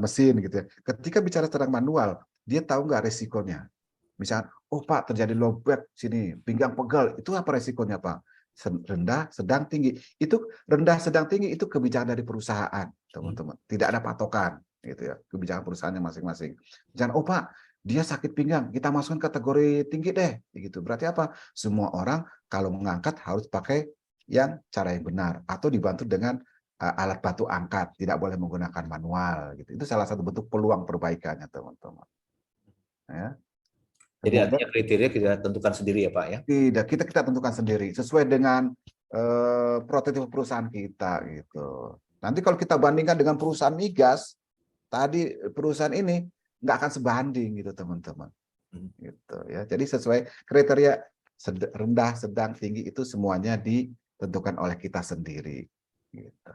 mesin gitu ya. Ketika bicara tentang manual, dia tahu nggak resikonya? Misalnya, oh Pak terjadi lowbat sini, pinggang pegel, itu apa resikonya Pak? Rendah, sedang, tinggi. Itu rendah, sedang, tinggi itu kebijakan dari perusahaan, teman-teman. Tidak ada patokan, gitu ya. Kebijakan perusahaannya masing-masing. Jangan, oh Pak, dia sakit pinggang, kita masukkan kategori tinggi deh, gitu. Berarti apa? Semua orang kalau mengangkat harus pakai yang cara yang benar atau dibantu dengan alat bantu angkat, tidak boleh menggunakan manual, gitu. Itu salah satu bentuk peluang perbaikannya, teman-teman. Ya. Jadi Kemudian artinya kriteria kita tentukan sendiri ya Pak ya? tidak, kita tentukan sendiri sesuai dengan prototipe perusahaan kita gitu. Nanti kalau kita bandingkan dengan perusahaan migas, tadi perusahaan ini nggak akan sebanding gitu teman-teman. Gitu ya. Jadi sesuai kriteria rendah, sedang, tinggi itu semuanya ditentukan oleh kita sendiri. Gitu.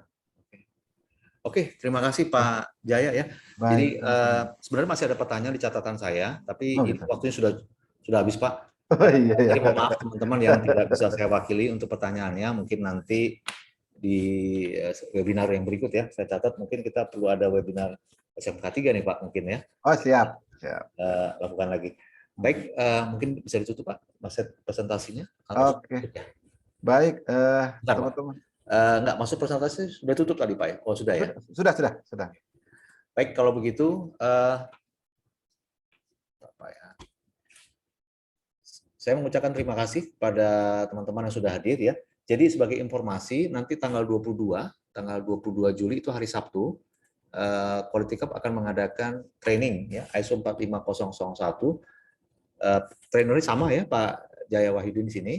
Oke, terima kasih Pak Jaya ya. Jadi Baik. sebenarnya masih ada pertanyaan di catatan saya, tapi Oh ini gitu. waktunya sudah habis Pak. Oh iya ya. Jadi mohon maaf teman-teman yang tidak bisa saya wakili untuk pertanyaannya, mungkin nanti di webinar yang berikut ya. Saya catat mungkin kita perlu ada webinar SMK 3 nih Pak mungkin ya. Oh siap. Siap. Lakukan lagi. Baik, mungkin bisa ditutup Pak, presentasinya. Oke. Baik, Bentar, Pak. teman-teman. Nggak masuk presentasi sudah tutup tadi Pak ya? Oh sudah ya. Sudah. Baik, kalau begitu, apa ya? Saya mengucapkan terima kasih kepada teman-teman yang sudah hadir ya. Jadi sebagai informasi, nanti tanggal 22 Juli itu hari Sabtu, Quality Cup akan mengadakan training ya ISO 45001. Trainernya sama ya Pak Jaya Wahidin di sini.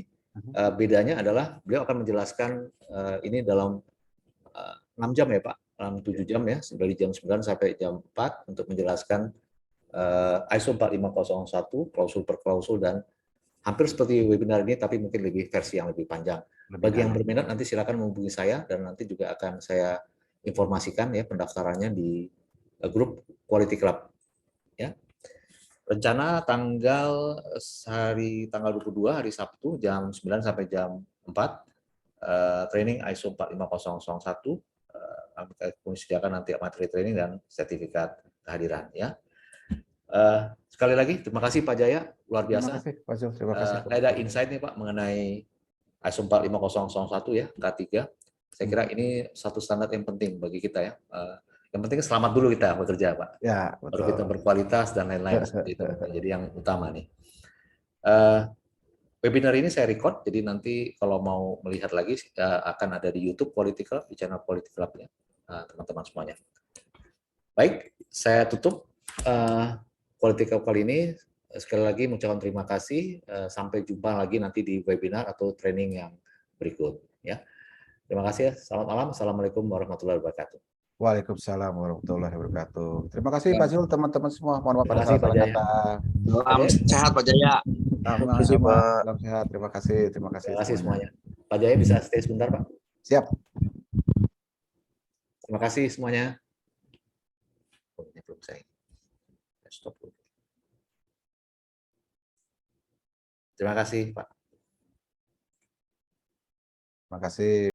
Bedanya adalah beliau akan menjelaskan ini dalam 6 jam ya Pak, dalam 7 jam ya, dari jam 9 sampai jam 4 untuk menjelaskan ISO 45001 klausul per klausul dan hampir seperti webinar ini tapi mungkin lebih versi yang lebih panjang. Bagi yang berminat nanti silakan menghubungi saya dan nanti juga akan saya informasikan ya pendaftarannya di grup Quality Club ya. Rencana tanggal 22 hari Sabtu jam 9 sampai jam 4 training ISO 45001 kita sediakan nanti materi training dan sertifikat kehadiran ya. Sekali lagi terima kasih Pak Jaya, luar biasa. Terima kasih Pak Zul, terima kasih. Saya ada insight nih Pak mengenai ISO 45001 ya, K3. Saya kira ini satu standar yang penting bagi kita ya. Yang penting selamat dulu kita bekerja Pak. Ya, betul. Baru kita berkualitas dan lain-lain seperti itu. Jadi yang utama nih. Webinar ini saya record, jadi nanti kalau mau melihat lagi akan ada di YouTube Quality Club, di channel Quality Club-nya, teman-teman semuanya. Baik, saya tutup Quality Club kali ini. Sekali lagi mengucapkan terima kasih. Sampai jumpa lagi nanti di webinar atau training yang berikut. Ya, terima kasih ya. Selamat malam. Assalamualaikum warahmatullahi wabarakatuh. Waalaikumsalam warahmatullahi wabarakatuh. Terima kasih Pak Zul, teman-teman semua. Mohon maaf Terima pada kasih, salah Pak Jaya. kata. Salam sehat Pak Jaya. Sama-sama. Salam sehat. Terima kasih. Terima kasih semuanya. Pak Jaya bisa stay sebentar Pak. Siap. Terima kasih semuanya. Oh, ini belum saya. Stop dulu. Terima kasih Pak. Terima kasih.